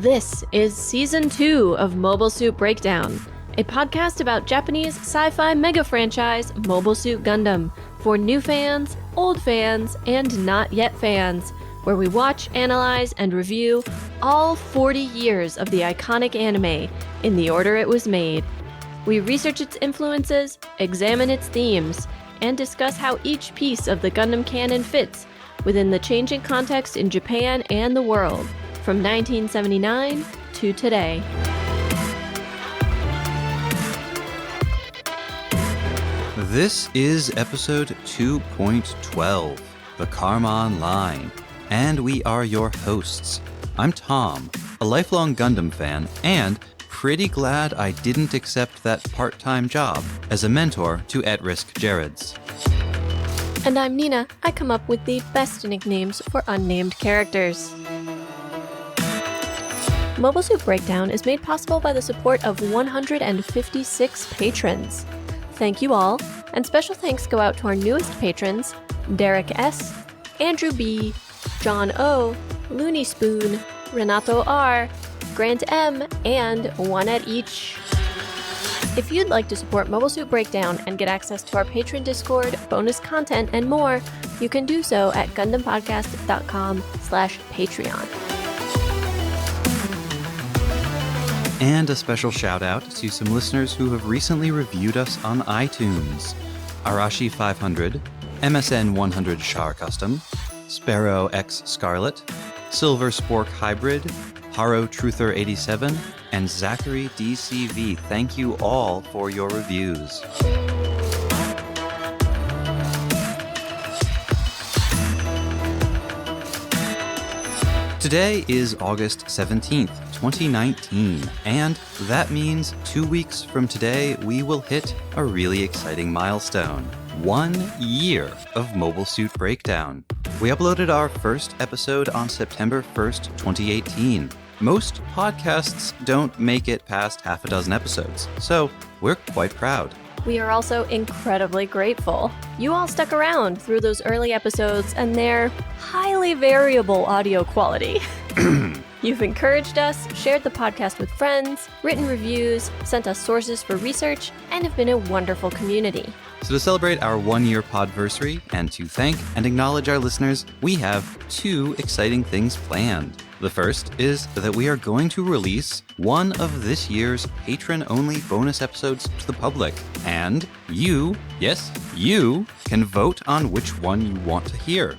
This is Season 2 of Mobile Suit Breakdown, a podcast about Japanese sci-fi mega franchise Mobile Suit Gundam for new fans, old fans, and not yet fans, where we watch, analyze, and review all 40 years of the iconic anime in the order it was made. We research its influences, examine its themes, and discuss how each piece of the Gundam canon fits within the changing context in Japan and the world, from 1979 to today. This is episode 2.12, the Karman Line, and we are your hosts. I'm Tom, a lifelong Gundam fan, and pretty glad I didn't accept that part-time job as a mentor to at-risk Jareds. And I'm Nina. I come up with the best nicknames for unnamed characters. Mobile Suit Breakdown is made possible by the support of 156 patrons. Thank you all, and special thanks go out to our newest patrons, Derek S., Andrew B., John O., Looney Spoon, Renato R., Grant M., and one at each. If you'd like to support Mobile Suit Breakdown and get access to our Patreon Discord, bonus content, and more, you can do so at GundamPodcast.com/Patreon. And a special shout out to some listeners who have recently reviewed us on iTunes. Arashi 500, MSN 100 Char Custom, Sparrow X Scarlet, Silver Spork Hybrid, Haro Truther 87, and Zachary DCV. Thank you all for your reviews. Today is August 17th, 2019, and that means 2 weeks from today we will hit a really exciting milestone. 1 year of Mobile Suit Breakdown. We uploaded our first episode on September 1st, 2018. Most podcasts don't make it past half a dozen episodes, so we're quite proud. We are also incredibly grateful. You all stuck around through those early episodes and their highly variable audio quality. You've encouraged us, shared the podcast with friends, written reviews, sent us sources for research, and have been a wonderful community. So to celebrate our 1-year podversary and to thank and acknowledge our listeners, we have 2 exciting things planned. The first is that we are going to release one of this year's patron-only bonus episodes to the public. And you, yes, you, can vote on which one you want to hear.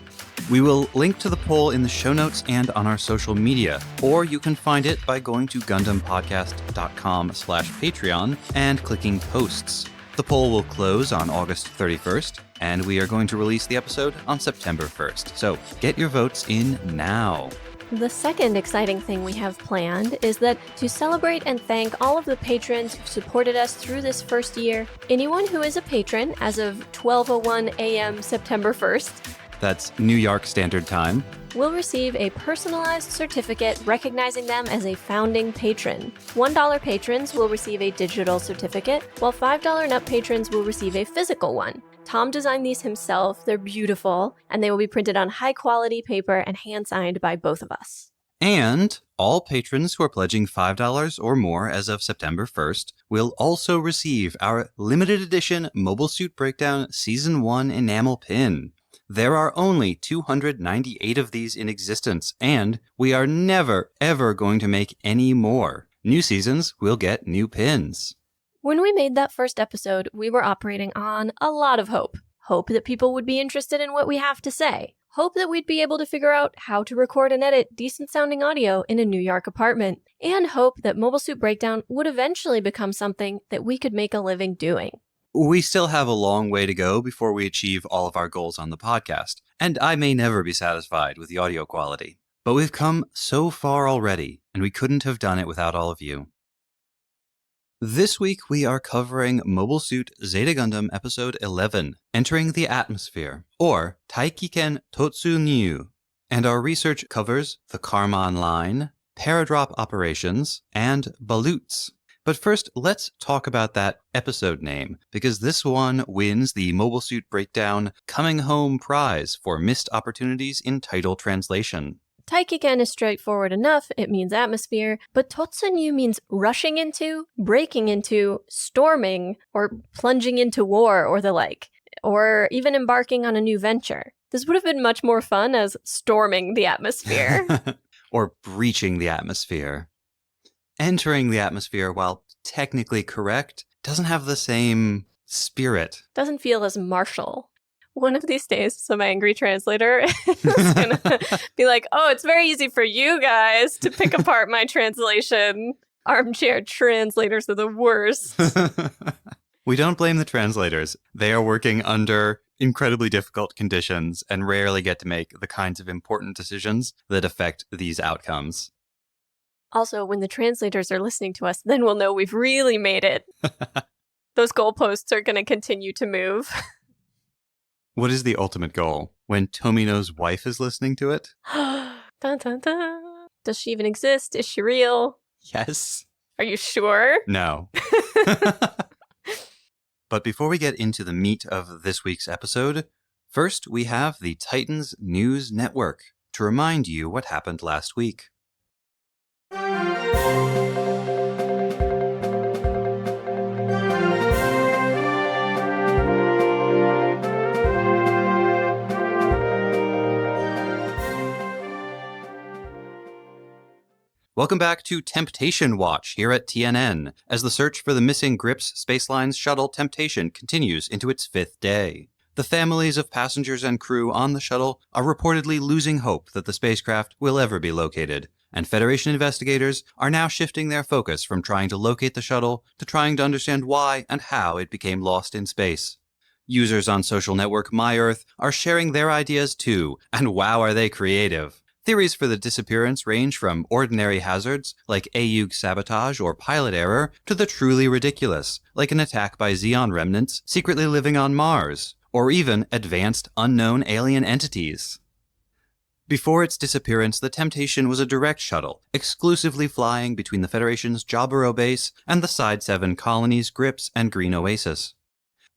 We will link to the poll in the show notes and on our social media, or you can find it by going to GundamPodcast.com/Patreon and clicking posts. The poll will close on August 31st, and we are going to release the episode on September 1st. So get your votes in now. The second exciting thing we have planned is that to celebrate and thank all of the patrons who've supported us through this first year, anyone who is a patron as of 12:01 a.m. September 1st, that's New York Standard Time, will receive a personalized certificate recognizing them as a founding patron. $1 patrons will receive a digital certificate, while $5 and up patrons will receive a physical one. Tom designed these himself, they're beautiful, and they will be printed on high-quality paper and hand-signed by both of us. And all patrons who are pledging $5 or more as of September 1st will also receive our limited edition Mobile Suit Breakdown Season 1 enamel pin. There are only 298 of these in existence, and we are never, ever going to make any more. New seasons will get new pins. When we made that first episode, we were operating on a lot of hope. Hope that people would be interested in what we have to say. Hope that we'd be able to figure out how to record and edit decent-sounding audio in a New York apartment. And hope that Mobile Suit Breakdown would eventually become something that we could make a living doing. We still have a long way to go before we achieve all of our goals on the podcast, and I may never be satisfied with the audio quality. But we've come so far already, and we couldn't have done it without all of you. This week we are covering Mobile Suit Zeta Gundam Episode 11, Entering the Atmosphere, or Taikiken Totsunyu, and our research covers the Karman Line, Paradrop Operations, and Baloots. But first, let's talk about that episode name, because this one wins the Mobile Suit Breakdown Coming Home prize for missed opportunities in title translation. Taikiken is straightforward enough, it means atmosphere, but Totsunyu means rushing into, breaking into, storming, or plunging into war or the like, or even embarking on a new venture. This would have been much more fun as storming the atmosphere. Or breaching the atmosphere. Entering the atmosphere, while technically correct, doesn't have the same spirit. Doesn't feel as martial. One of these days, some angry translator is going to be like, oh, it's very easy for you guys to pick apart my translation. Armchair translators are the worst. We don't blame the translators. They are working under incredibly difficult conditions and rarely get to make the kinds of important decisions that affect these outcomes. Also, when the translators are listening to us, then we'll know we've really made it. Those goalposts are going to continue to move. What is the ultimate goal? When Tomino's wife is listening to it? Dun, dun, dun. Does she even exist? Is she real? Yes. Are you sure? No. But before we get into the meat of this week's episode, first we have the Titans News Network to remind you what happened last week. Welcome back to Temptation Watch here at TNN, as the search for the missing Grips Spaceline's shuttle Temptation continues into its 5th day. The families of passengers and crew on the shuttle are reportedly losing hope that the spacecraft will ever be located, and Federation investigators are now shifting their focus from trying to locate the shuttle to trying to understand why and how it became lost in space. Users on social network MyEarth are sharing their ideas too, and wow are they creative. Theories for the disappearance range from ordinary hazards, like AUG sabotage or pilot error, to the truly ridiculous, like an attack by Xeon remnants secretly living on Mars, or even advanced unknown alien entities. Before its disappearance, the Temptation was a direct shuttle, exclusively flying between the Federation's Jaburo base and the Side 7 colonies Grips and Green Oasis.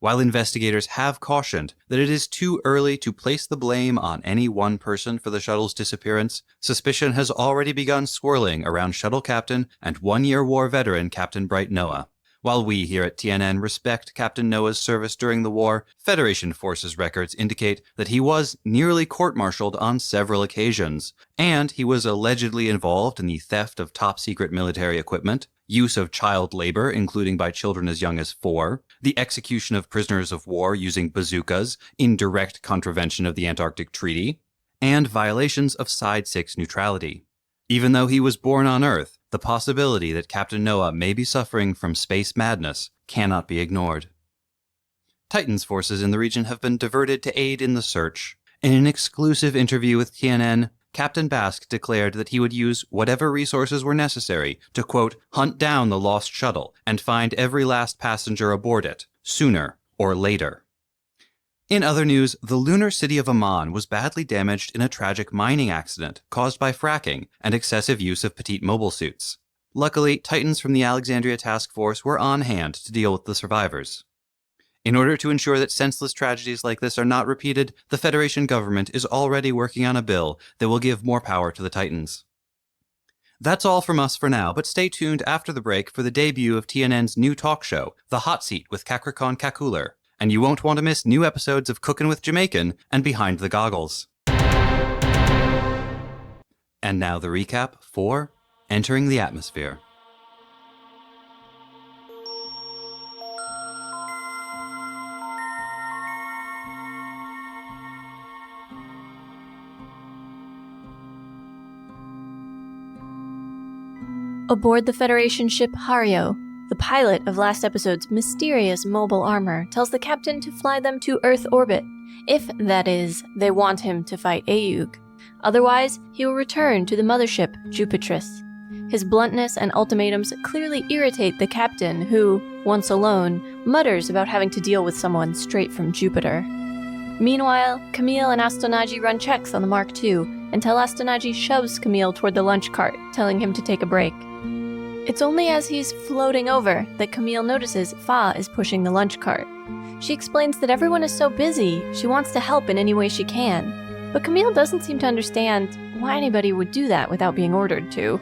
While investigators have cautioned that it is too early to place the blame on any one person for the shuttle's disappearance, suspicion has already begun swirling around shuttle captain and one-year war veteran Captain Bright Noah. While we here at TNN respect Captain Noah's service during the war, Federation Forces records indicate that he was nearly court-martialed on several occasions, and he was allegedly involved in the theft of top-secret military equipment, use of child labor, including by children as young as 4, the execution of prisoners of war using bazookas in direct contravention of the Antarctic Treaty, and violations of Side 6 neutrality. Even though he was born on Earth, the possibility that Captain Noah may be suffering from space madness cannot be ignored. Titans forces in the region have been diverted to aid in the search. In an exclusive interview with TNN, Captain Basque declared that he would use whatever resources were necessary to, quote, hunt down the lost shuttle and find every last passenger aboard it, sooner or later. In other news, the lunar city of Amman was badly damaged in a tragic mining accident caused by fracking and excessive use of petite mobile suits. Luckily, Titans from the Alexandria Task Force were on hand to deal with the survivors. In order to ensure that senseless tragedies like this are not repeated, the Federation government is already working on a bill that will give more power to the Titans. That's all from us for now, but stay tuned after the break for the debut of TNN's new talk show, The Hot Seat with Kakrikon Kakuler, and you won't want to miss new episodes of Cookin' with Jamaican and Behind the Goggles. And now the recap for Entering the Atmosphere. Aboard the Federation ship Hario, the pilot of last episode's mysterious mobile armor tells the captain to fly them to Earth orbit, if, that is, they want him to fight AUG. Otherwise, he will return to the mothership Jupitris. His bluntness and ultimatums clearly irritate the captain who, once alone, mutters about having to deal with someone straight from Jupiter. Meanwhile, Camille and Astonaji run checks on the Mark II until Astonaji shoves Camille toward the lunch cart, telling him to take a break. It's only as he's floating over that Camille notices Fa is pushing the lunch cart. She explains that everyone is so busy, she wants to help in any way she can. But Camille doesn't seem to understand why anybody would do that without being ordered to.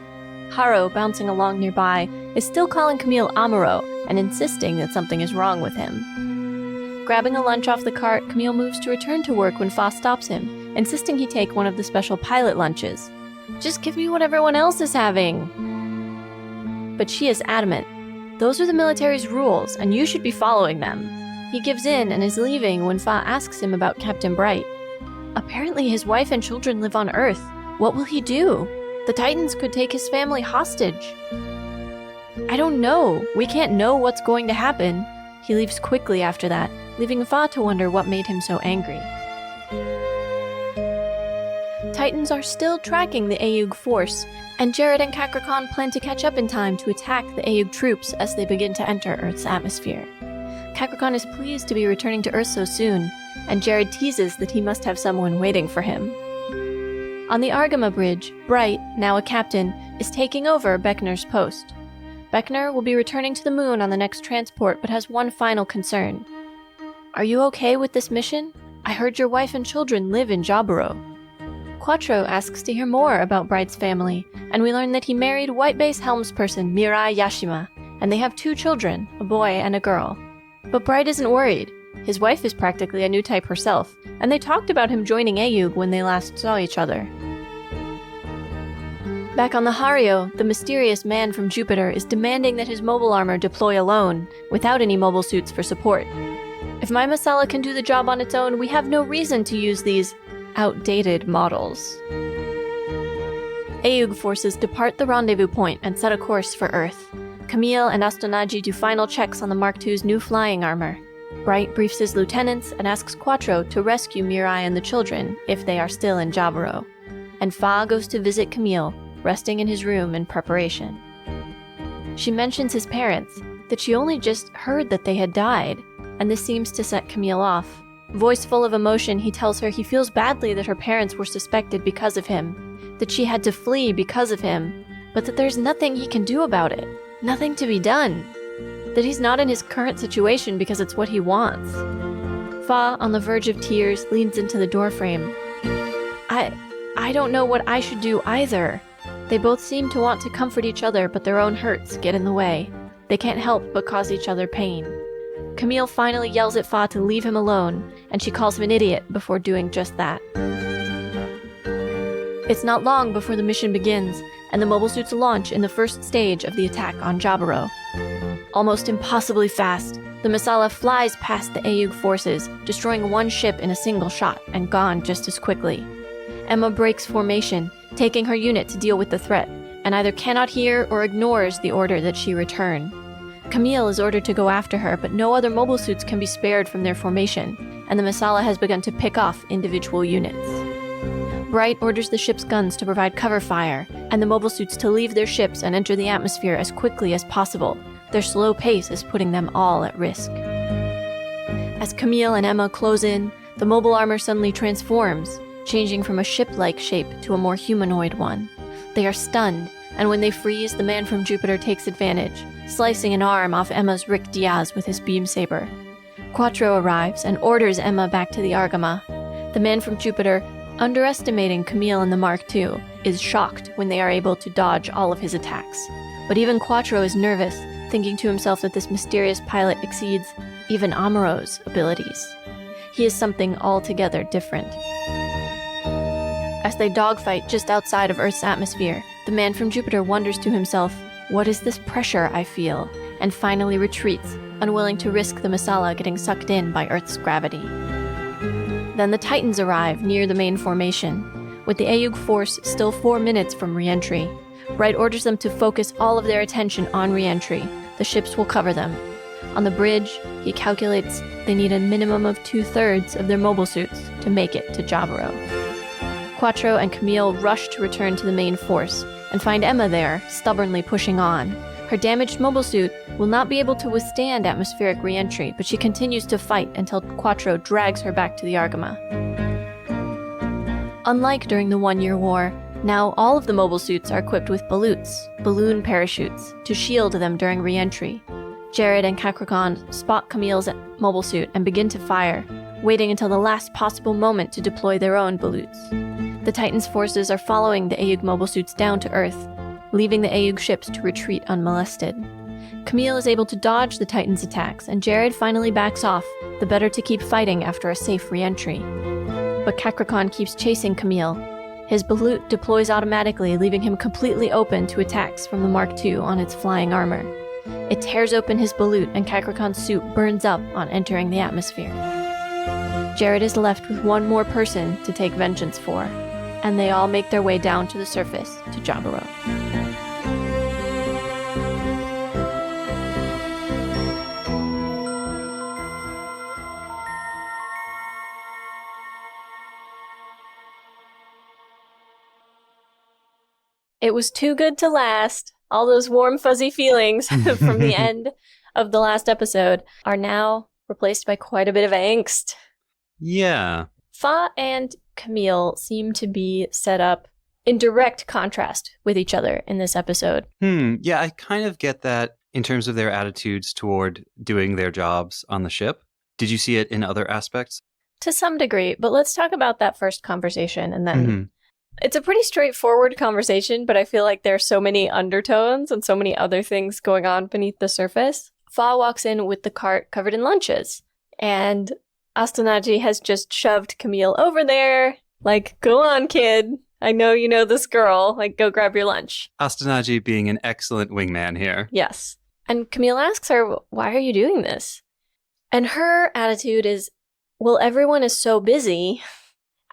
Haro, bouncing along nearby, is still calling Camille Amuro and insisting that something is wrong with him. Grabbing a lunch off the cart, Camille moves to return to work when Fa stops him, insisting he take one of the special pilot lunches. Just give me what everyone else is having. But she is adamant. Those are the military's rules, and you should be following them. He gives in and is leaving when Fa asks him about Captain Bright. Apparently his wife and children live on Earth. What will he do? The Titans could take his family hostage. I don't know. We can't know what's going to happen. He leaves quickly after that, leaving Fa to wonder what made him so angry. Titans are still tracking the Aeug force, and Jared and Kakrakan plan to catch up in time to attack the Aeug troops as they begin to enter Earth's atmosphere. Kakrakan is pleased to be returning to Earth so soon, and Jared teases that he must have someone waiting for him. On the Argama Bridge, Bright, now a captain, is taking over Beckner's post. Beckner will be returning to the moon on the next transport, but has one final concern. Are you okay with this mission? I heard your wife and children live in Jaburo. Quattro asks to hear more about Bright's family, and we learn that he married White Base helmsperson Mirai Yashima, and they have 2 children, a boy and a girl. But Bright isn't worried. His wife is practically a new type herself, and they talked about him joining Aeug when they last saw each other. Back on the Hario, the mysterious man from Jupiter is demanding that his mobile armor deploy alone, without any mobile suits for support. If my Masala can do the job on its own, we have no reason to use these outdated models. Aeug forces depart the rendezvous point and set a course for Earth. Camille and Astonaji do final checks on the Mark II's new flying armor. Bright briefs his lieutenants and asks Quattro to rescue Mirai and the children if they are still in Jaburo. And Fa goes to visit Camille, resting in his room in preparation. She mentions his parents, that she only just heard that they had died, and this seems to set Camille off. Voice full of emotion, he tells her he feels badly that her parents were suspected because of him, that she had to flee because of him, but that there's nothing he can do about it, nothing to be done, that he's not in his current situation because it's what he wants. Fa, on the verge of tears, leans into the doorframe. I don't know what I should do either. They both seem to want to comfort each other, but their own hurts get in the way. They can't help but cause each other pain. Camille finally yells at Fa to leave him alone, and she calls him an idiot before doing just that. It's not long before the mission begins, and the mobile suits launch in the first stage of the attack on Jaburo. Almost impossibly fast, the Masala flies past the Aeug forces, destroying one ship in a single shot, and gone just as quickly. Emma breaks formation, taking her unit to deal with the threat, and either cannot hear or ignores the order that she return. Camille is ordered to go after her, but no other mobile suits can be spared from their formation, and the Masala has begun to pick off individual units. Bright orders the ship's guns to provide cover fire, and the mobile suits to leave their ships and enter the atmosphere as quickly as possible. Their slow pace is putting them all at risk. As Camille and Emma close in, the mobile armor suddenly transforms, changing from a ship-like shape to a more humanoid one. They are stunned, and when they freeze, the man from Jupiter takes advantage, slicing an arm off Emma's Rick Diaz with his beam saber. Quattro arrives and orders Emma back to the Argama. The man from Jupiter, underestimating Camille and the Mark II, is shocked when they are able to dodge all of his attacks. But even Quattro is nervous, thinking to himself that this mysterious pilot exceeds even Amuro's abilities. He is something altogether different. As they dogfight just outside of Earth's atmosphere, the man from Jupiter wonders to himself, "What is this pressure I feel?" and finally retreats, unwilling to risk the Masala getting sucked in by Earth's gravity. Then the Titans arrive near the main formation. With the Aeug force still 4 minutes from Reentry, Bright orders them to focus all of their attention on Reentry. The ships will cover them. On the bridge, he calculates they need a minimum of 2/3 of their mobile suits to make it to Jaburo. Quattro and Camille rush to return to the main force, and find Emma there, stubbornly pushing on. Her damaged mobile suit will not be able to withstand atmospheric re-entry, but she continues to fight until Quattro drags her back to the Argama. Unlike during the 1-year war, now all of the mobile suits are equipped with balloon parachutes, to shield them during re-entry. Jared and Kakrakan spot Camille's mobile suit and begin to fire, waiting until the last possible moment to deploy their own balloons. The Titans' forces are following the Aeug mobile suits down to Earth, leaving the Aeug ships to retreat unmolested. Camille is able to dodge the Titans' attacks, and Jared finally backs off, the better to keep fighting after a safe reentry. But Kakrakan keeps chasing Camille. His balut deploys automatically, leaving him completely open to attacks from the Mark II on its flying armor. It tears open his balut, and Kakrakan's suit burns up on entering the atmosphere. Jared is left with one more person to take vengeance for, and they all make their way down to the surface to Jaburo. It was too good to last. All those warm, fuzzy feelings from the end of the last episode are now replaced by quite a bit of angst. Yeah. Fa and Camille seem to be set up in direct contrast with each other in this episode. Yeah, I kind of get that in terms of their attitudes toward doing their jobs on the ship. Did you see it in other aspects? To some degree, but let's talk about that first conversation and then... It's a pretty straightforward conversation, but I feel like there's so many undertones and so many other things going on beneath the surface. Fa walks in with the cart covered in lunches, and Astanaji has just shoved Camille over there. Like, go on, kid. I know you know this girl. Like, go grab your lunch. Astanaji being an excellent wingman here. Yes. And Camille asks her, why are you doing this? And her attitude is, well, everyone is so busy.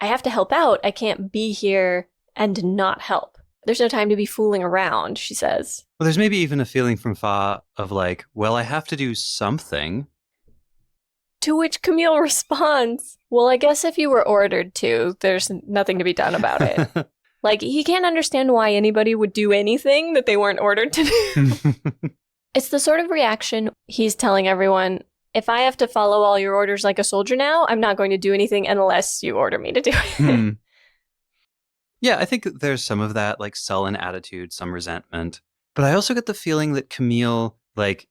I have to help out. I can't be here and not help. There's no time to be fooling around, she says. Well, there's maybe even a feeling from Fa of like, well, I have to do something. To which Camille responds, well, I guess if you were ordered to, there's nothing to be done about it. Like, he can't understand why anybody would do anything that they weren't ordered to do. It's the sort of reaction he's telling everyone, if I have to follow all your orders like a soldier now, I'm not going to do anything unless you order me to do it. Yeah, I think there's some of that, like, sullen attitude, some resentment. But I also get the feeling that Camille, like,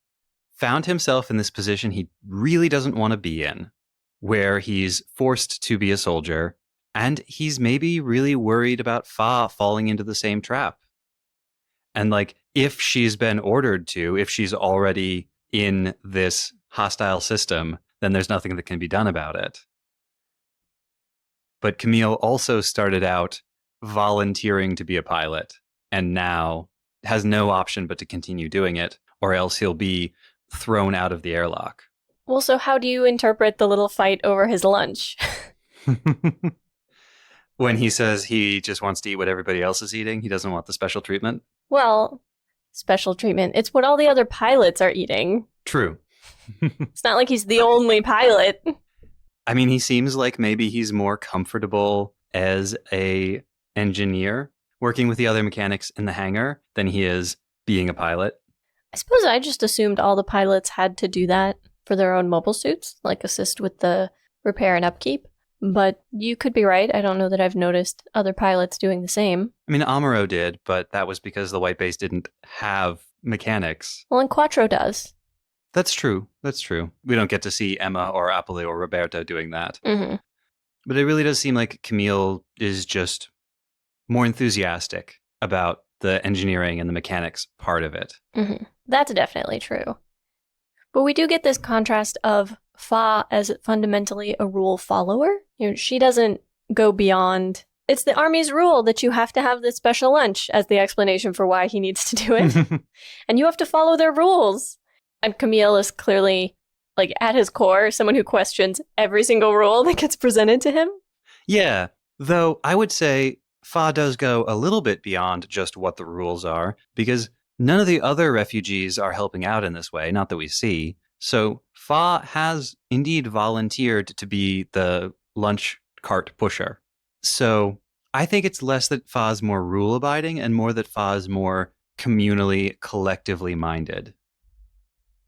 found himself in this position he really doesn't want to be in, where he's forced to be a soldier, and he's maybe really worried about Fa falling into the same trap. And, like, if she's been ordered to, if she's already in this hostile system, then there's nothing that can be done about it. But Camille also started out volunteering to be a pilot, and now has no option but to continue doing it, or else he'll be thrown out of the airlock. Well, so how do you interpret the little fight over his lunch? When he says he just wants to eat what everybody else is eating, he doesn't want the special treatment? Well, special treatment. It's what all the other pilots are eating. True. It's not like he's the only pilot. I mean, he seems like maybe he's more comfortable as a engineer working with the other mechanics in the hangar than he is being a pilot. I suppose I just assumed all the pilots had to do that for their own mobile suits, like assist with the repair and upkeep. But you could be right. I don't know that I've noticed other pilots doing the same. I mean, Amuro did, but that was because the White Base didn't have mechanics. Well, and Quattro does. That's true. That's true. We don't get to see Emma or Apollo or Roberto doing that. Mm-hmm. But it really does seem like Camille is just more enthusiastic about the engineering and the mechanics part of it. Mm-hmm. That's definitely true. But we do get this contrast of Fa as fundamentally a rule follower. You know, she doesn't go beyond, it's the Army's rule that you have to have this special lunch as the explanation for why he needs to do it. And you have to follow their rules. And Camille is clearly, like, at his core, someone who questions every single rule that gets presented to him. Yeah, though I would say Fa does go a little bit beyond just what the rules are, because none of the other refugees are helping out in this way, not that we see. So Fa has indeed volunteered to be the lunch cart pusher. So I think it's less that Fa's more rule-abiding and more that Fa's more communally, collectively minded.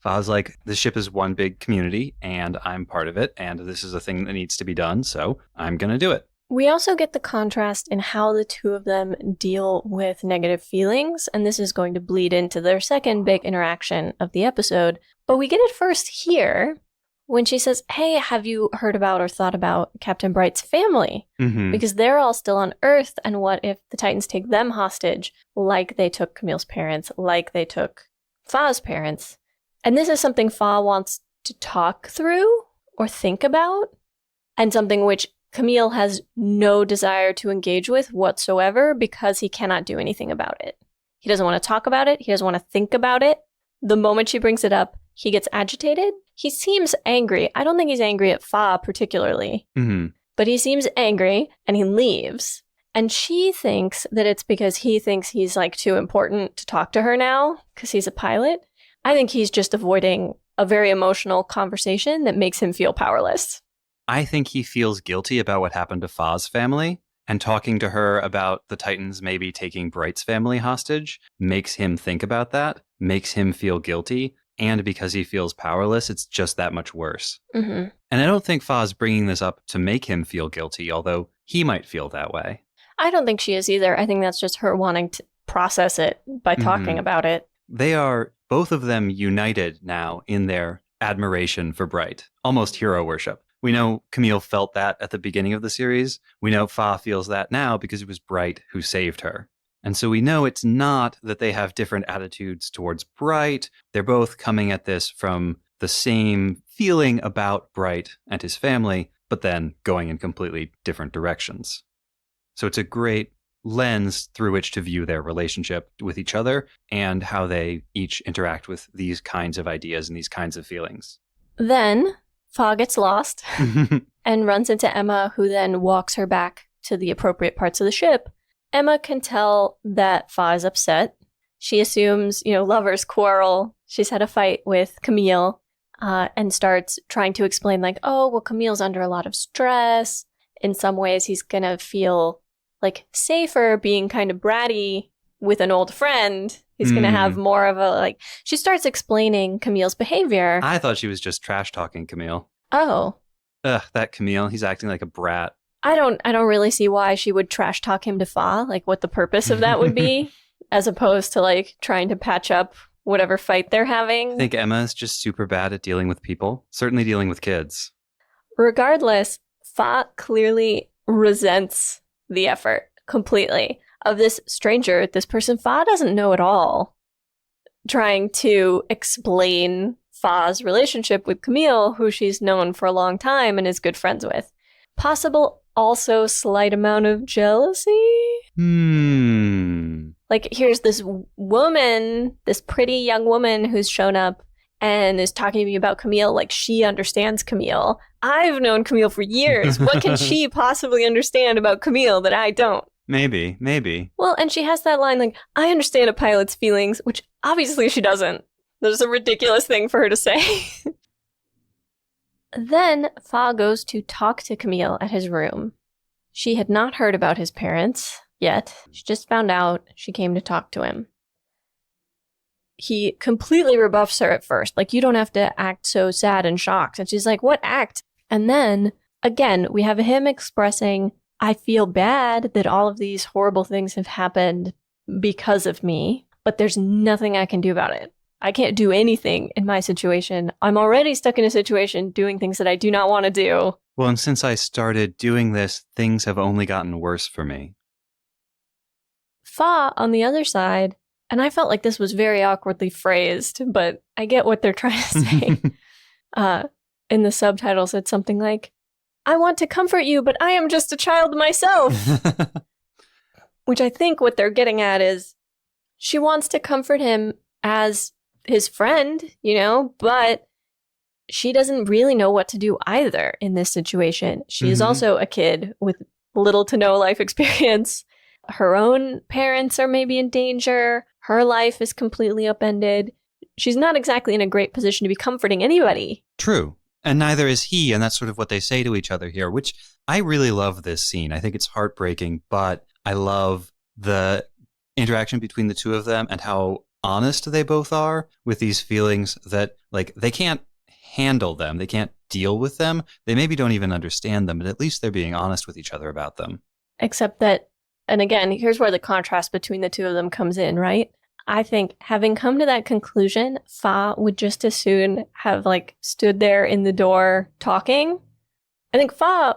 Fa's like, this ship is one big community, and I'm part of it, and this is a thing that needs to be done, so I'm going to do it. We also get the contrast in how the two of them deal with negative feelings, and this is going to bleed into their second big interaction of the episode. But we get it first here, when she says, hey, have you heard about or thought about Captain Bright's family? Mm-hmm. Because they're all still on Earth, and what if the Titans take them hostage, like they took Camille's parents, like they took Fa's parents? And this is something Fa wants to talk through or think about, and something which Camille has no desire to engage with whatsoever because he cannot do anything about it. He doesn't want to talk about it. He doesn't want to think about it. The moment she brings it up, he gets agitated. He seems angry. I don't think he's angry at Fa particularly, but he seems angry and he leaves. And she thinks that it's because he thinks he's like too important to talk to her now because he's a pilot. I think he's just avoiding a very emotional conversation that makes him feel powerless. I think he feels guilty about what happened to Fa's family, and talking to her about the Titans maybe taking Bright's family hostage makes him think about that, makes him feel guilty, and because he feels powerless, it's just that much worse. Mm-hmm. And I don't think Fa's bringing this up to make him feel guilty, although he might feel that way. I don't think she is either. I think that's just her wanting to process it by talking about it. They are, both of them, united now in their admiration for Bright, almost hero worship. We know Camille felt that at the beginning of the series. We know Fa feels that now because it was Bright who saved her. And so we know it's not that they have different attitudes towards Bright. They're both coming at this from the same feeling about Bright and his family, but then going in completely different directions. So it's a great lens through which to view their relationship with each other and how they each interact with these kinds of ideas and these kinds of feelings. Then Fa gets lost and runs into Emma, who then walks her back to the appropriate parts of the ship. Emma can tell that Fa is upset. She assumes, lovers quarrel. She's had a fight with Camille and starts trying to explain like, oh, well, Camille's under a lot of stress. In some ways, he's going to feel like safer being kind of bratty with an old friend. He's going to have more of a, she starts explaining Camille's behavior. I thought she was just trash talking Camille. Oh. Ugh, that Camille, he's acting like a brat. I don't really see why she would trash talk him to Fa, like what the purpose of that would be, as opposed to trying to patch up whatever fight they're having. I think Emma is just super bad at dealing with people, certainly dealing with kids. Regardless, Fa clearly resents the effort completely of this stranger, this person Fa doesn't know at all, trying to explain Fa's relationship with Camille, who she's known for a long time and is good friends with. Possible also slight amount of jealousy? Here's this woman, this pretty young woman who's shown up and is talking to me about Camille like she understands Camille. I've known Camille for years. What can she possibly understand about Camille that I don't? Maybe. Well, and she has that line I understand a pilot's feelings, which obviously she doesn't. There's a ridiculous thing for her to say. Then Fa goes to talk to Camille at his room. She had not heard about his parents yet. She just found out. She came to talk to him. He completely rebuffs her at first. You don't have to act so sad and shocked. And she's like, what act? And then, again, we have him expressing, I feel bad that all of these horrible things have happened because of me, but there's nothing I can do about it. I can't do anything in my situation. I'm already stuck in a situation doing things that I do not want to do. Well, and since I started doing this, things have only gotten worse for me. Fa, on the other side, and I felt like this was very awkwardly phrased, but I get what they're trying to say. In the subtitles, it's something like, I want to comfort you, but I am just a child myself. Which I think what they're getting at is she wants to comfort him as his friend, but she doesn't really know what to do either in this situation. She is also a kid with little to no life experience. Her own parents are maybe in danger. Her life is completely upended. She's not exactly in a great position to be comforting anybody. True. And neither is he, and that's sort of what they say to each other here, which I really love this scene. I think it's heartbreaking, but I love the interaction between the two of them and how honest they both are with these feelings that, they can't handle them. They can't deal with them. They maybe don't even understand them, but at least they're being honest with each other about them. Except that, and again, here's where the contrast between the two of them comes in, right? I think having come to that conclusion, Fa would just as soon have like stood there in the door talking. I think Fa,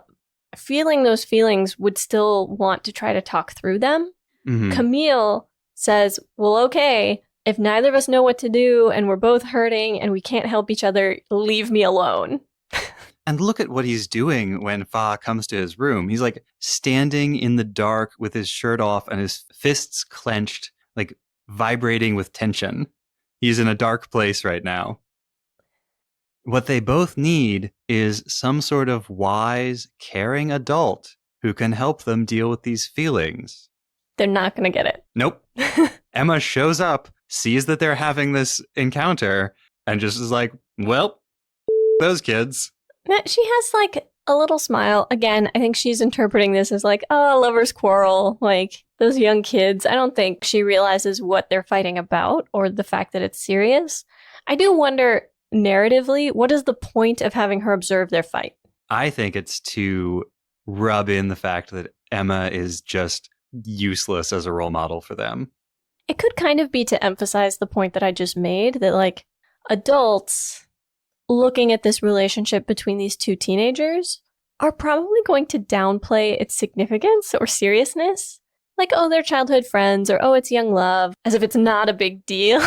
feeling those feelings, would still want to try to talk through them. Mhm. Camille says, well, okay, if neither of us know what to do and we're both hurting and we can't help each other, leave me alone. And look at what he's doing when Fa comes to his room. He's like standing in the dark with his shirt off and his fists clenched, like vibrating with tension. He's in a dark place right now. What they both need is some sort of wise, caring adult who can help them deal with these feelings. They're not going to get it. Nope. Emma shows up, sees that they're having this encounter, and just is like, well, those kids. She has like a little smile. Again, I think she's interpreting this as like, oh, lovers quarrel, like those young kids. I don't think she realizes what they're fighting about or the fact that it's serious. I do wonder, narratively, what is the point of having her observe their fight? I think it's to rub in the fact that Emma is just useless as a role model for them. It could kind of be to emphasize the point that I just made, that like adults looking at this relationship between these two teenagers are probably going to downplay its significance or seriousness. Like, oh, they're childhood friends, or oh, it's young love, as if it's not a big deal.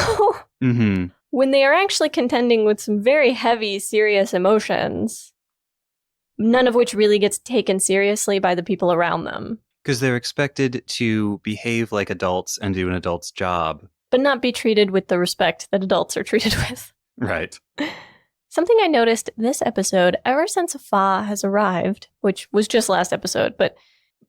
Mm-hmm. When they are actually contending with some very heavy, serious emotions, none of which really gets taken seriously by the people around them. Because they're expected to behave like adults and do an adult's job. But not be treated with the respect that adults are treated with. Right. Something I noticed this episode, ever since Fa has arrived, which was just last episode, but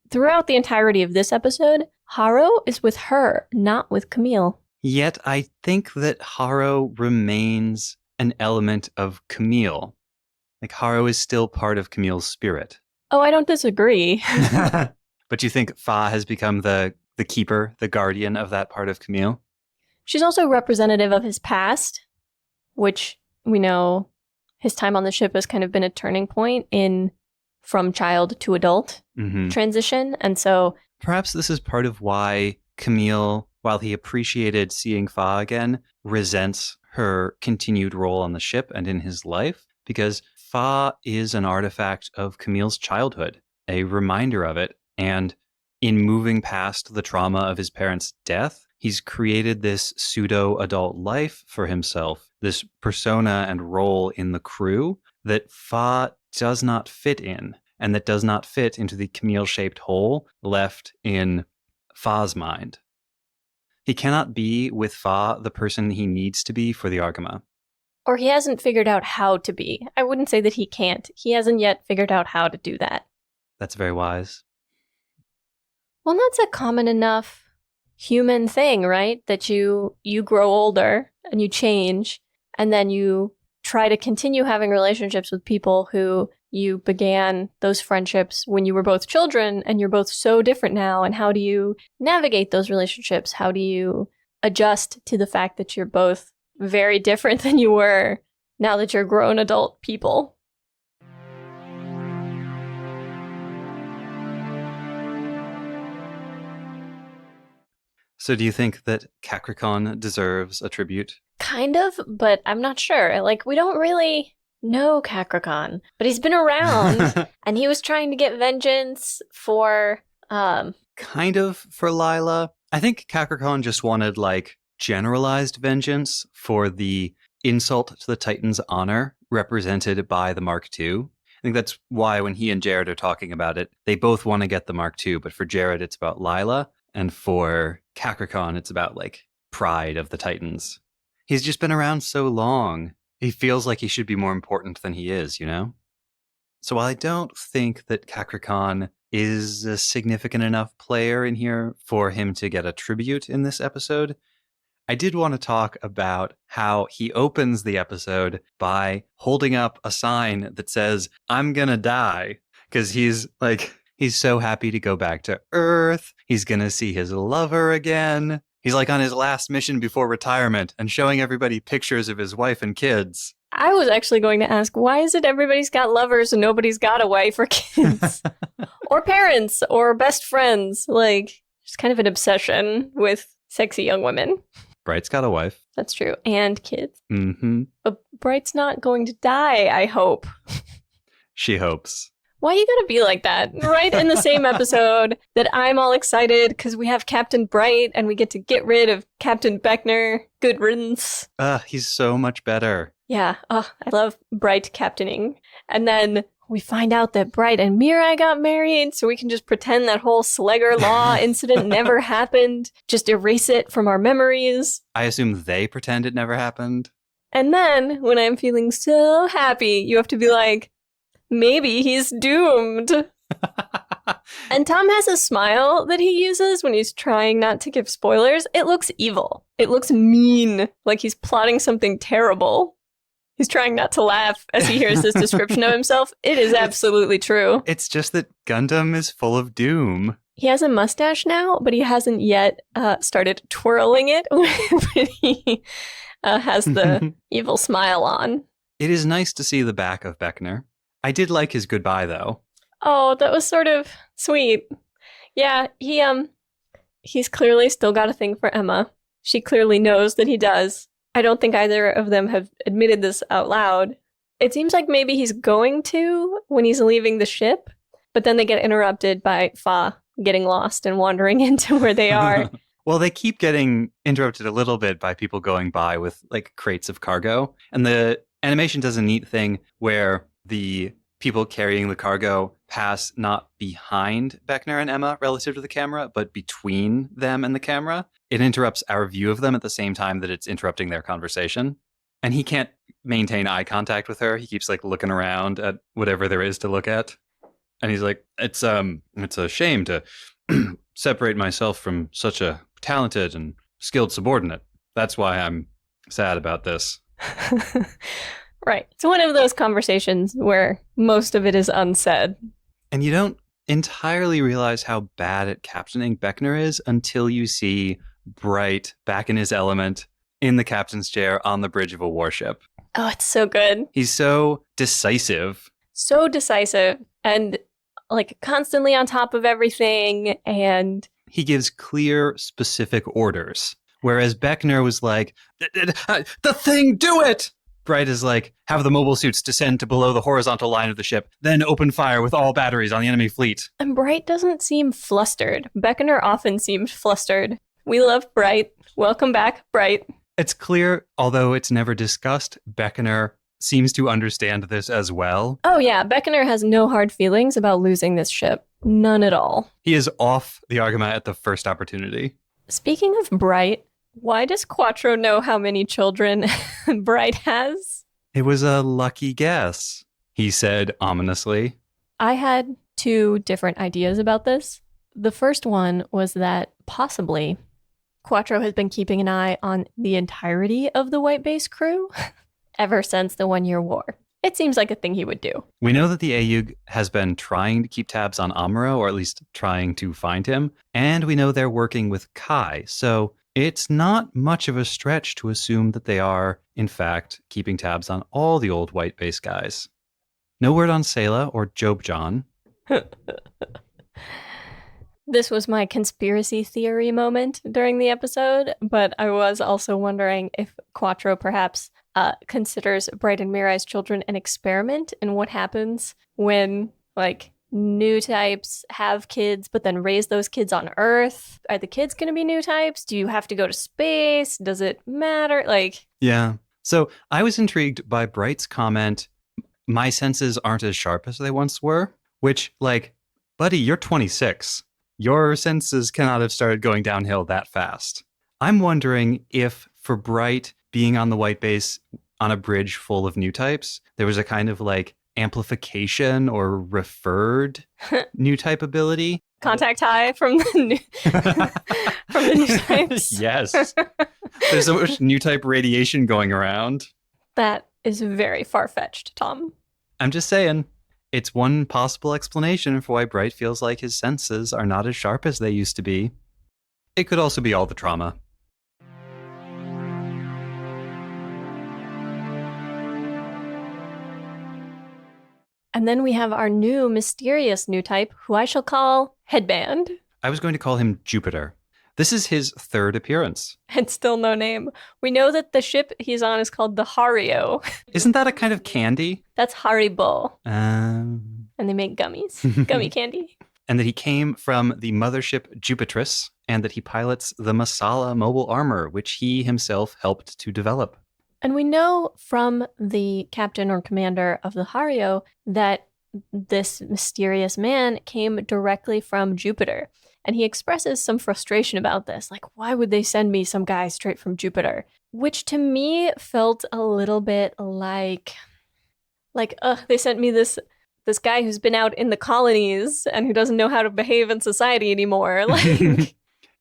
throughout the entirety of this episode, Haro is with her, not with Camille. Yet I think that Haro remains an element of Camille. Like, Haro is still part of Camille's spirit. Oh, I don't disagree. But you think Fa has become the keeper, the guardian of that part of Camille? She's also representative of his past, which we know his time on the ship has kind of been a turning point in from child to adult transition. And so perhaps this is part of why Camille, while he appreciated seeing Fa again, resents her continued role on the ship and in his life, because Fa is an artifact of Camille's childhood, a reminder of it. And in moving past the trauma of his parents' death, he's created this pseudo-adult life for himself, this persona and role in the crew that Fa does not fit in, and that does not fit into the Camille-shaped hole left in Fa's mind. He cannot be with Fa the person he needs to be for the Argama. Or he hasn't figured out how to be. I wouldn't say that he can't. He hasn't yet figured out how to do that. That's very wise. Well, that's a common enough human thing, right? That you grow older and you change, and then you try to continue having relationships with people who you began those friendships when you were both children, and you're both so different now. And how do you navigate those relationships? How do you adjust to the fact that you're both very different than you were now that you're grown adult people? So do you think that Capricorn deserves a tribute? Kind of, but I'm not sure. Like, we don't really know Capricorn, but he's been around, and he was trying to get vengeance for, Kind of for Lila. I think Capricorn just wanted, like, generalized vengeance for the insult to the Titan's honor represented by the Mark II. I think that's why when he and Jared are talking about it, they both want to get the Mark II, but for Jared, it's about Lila. And for Capricorn, it's about, like, pride of the Titans. He's just been around so long. He feels like he should be more important than he is, you know? So while I don't think that Capricorn is a significant enough player in here for him to get a tribute in this episode, I did want to talk about how he opens the episode by holding up a sign that says, "I'm gonna die," because he's so happy to go back to Earth. He's going to see his lover again. He's like on his last mission before retirement and showing everybody pictures of his wife and kids. I was actually going to ask, why is it everybody's got lovers and nobody's got a wife or kids? Or parents or best friends? Like, just kind of an obsession with sexy young women. Bright's got a wife. That's true. And kids. Mm-hmm. But Bright's not going to die, I hope. She hopes. Why you gotta be like that? Right in the same episode that I'm all excited because we have Captain Bright and we get to get rid of Captain Beckner. Good riddance. He's so much better. Yeah, I love Bright captaining. And then we find out that Bright and Mirai got married, so we can just pretend that whole Slegger Law incident never happened. Just erase it from our memories. I assume they pretend it never happened. And then, when I'm feeling so happy, you have to be like, maybe he's doomed. And Tom has a smile that he uses when he's trying not to give spoilers. It looks evil. It looks mean, like he's plotting something terrible. He's trying not to laugh as he hears this description of himself. It is absolutely true. It's just that Gundam is full of doom. He has a mustache now, but he hasn't yet started twirling it when he has the evil smile on. It is nice to see the back of Beckner. I did like his goodbye, though. Oh, that was sort of sweet. Yeah, he's clearly still got a thing for Emma. She clearly knows that he does. I don't think either of them have admitted this out loud. It seems like maybe he's going to when he's leaving the ship, but then they get interrupted by Fa getting lost and wandering into where they are. Well, they keep getting interrupted a little bit by people going by with like crates of cargo. And the animation does a neat thing where the people carrying the cargo pass not behind Beckner and Emma relative to the camera, but between them and the camera. It interrupts our view of them at the same time that it's interrupting their conversation. And he can't maintain eye contact with her. He keeps like looking around at whatever there is to look at. And he's like, it's a shame to separate myself from such a talented and skilled subordinate. That's why I'm sad about this. Right. It's one of those conversations where most of it is unsaid. And you don't entirely realize how bad at captaining Beckner is until you see Bright back in his element in the captain's chair on the bridge of a warship. Oh, it's so good. He's so decisive. So decisive and like constantly on top of everything. And he gives clear, specific orders. Whereas Beckner was like, the thing, do it! Bright is like, have the mobile suits descend to below the horizontal line of the ship, then open fire with all batteries on the enemy fleet. And Bright doesn't seem flustered. Beckner often seems flustered. We love Bright. Welcome back, Bright. It's clear, although it's never discussed, Beckner seems to understand this as well. Oh yeah, Beckner has no hard feelings about losing this ship. None at all. He is off the Argama at the first opportunity. Speaking of Bright, why does Quattro know how many children Bright has? It was a lucky guess, he said ominously. I had two different ideas about this. The first one was that possibly Quattro has been keeping an eye on the entirety of the White Base crew ever since the 1 Year War. It seems like a thing he would do. We know that the AUG has been trying to keep tabs on Amuro, or at least trying to find him, and we know they're working with Kai, so it's not much of a stretch to assume that they are, in fact, keeping tabs on all the old White Base guys. No word on Sayla or Job John. This was my conspiracy theory moment during the episode, but I was also wondering if Quattro perhaps considers Bright and Mirai's children an experiment in what happens when, like, new types have kids, but then raise those kids on Earth. Are the kids going to be new types? Do you have to go to space? Does it matter? Yeah. So I was intrigued by Bright's comment, my senses aren't as sharp as they once were, which, like, buddy, you're 26. Your senses cannot have started going downhill that fast. I'm wondering if for Bright being on the White Base on a bridge full of new types, there was a kind of like amplification or referred new type ability. Contact high from the new types. Yes. There's so much new type radiation going around. That is very far-fetched, Tom. I'm just saying, it's one possible explanation for why Bright feels like his senses are not as sharp as they used to be. It could also be all the trauma. And then we have our new mysterious new type, who I shall call Headband. I was going to call him Jupiter, This is his third appearance. And still no name. We know that the ship he's on is called the Hario. Isn't that a kind of candy? That's Haribo. And And they make gummies. Gummy candy. that he came from the mothership Jupitris, and that he pilots the Masala mobile armor, which he himself helped to develop. And we know from the captain or commander of the Hario that this mysterious man came directly from Jupiter. And he expresses some frustration about this. Like, why would they send me some guy straight from Jupiter? Which to me felt a little bit like, they sent me this guy who's been out in the colonies and who doesn't know how to behave in society anymore. Like,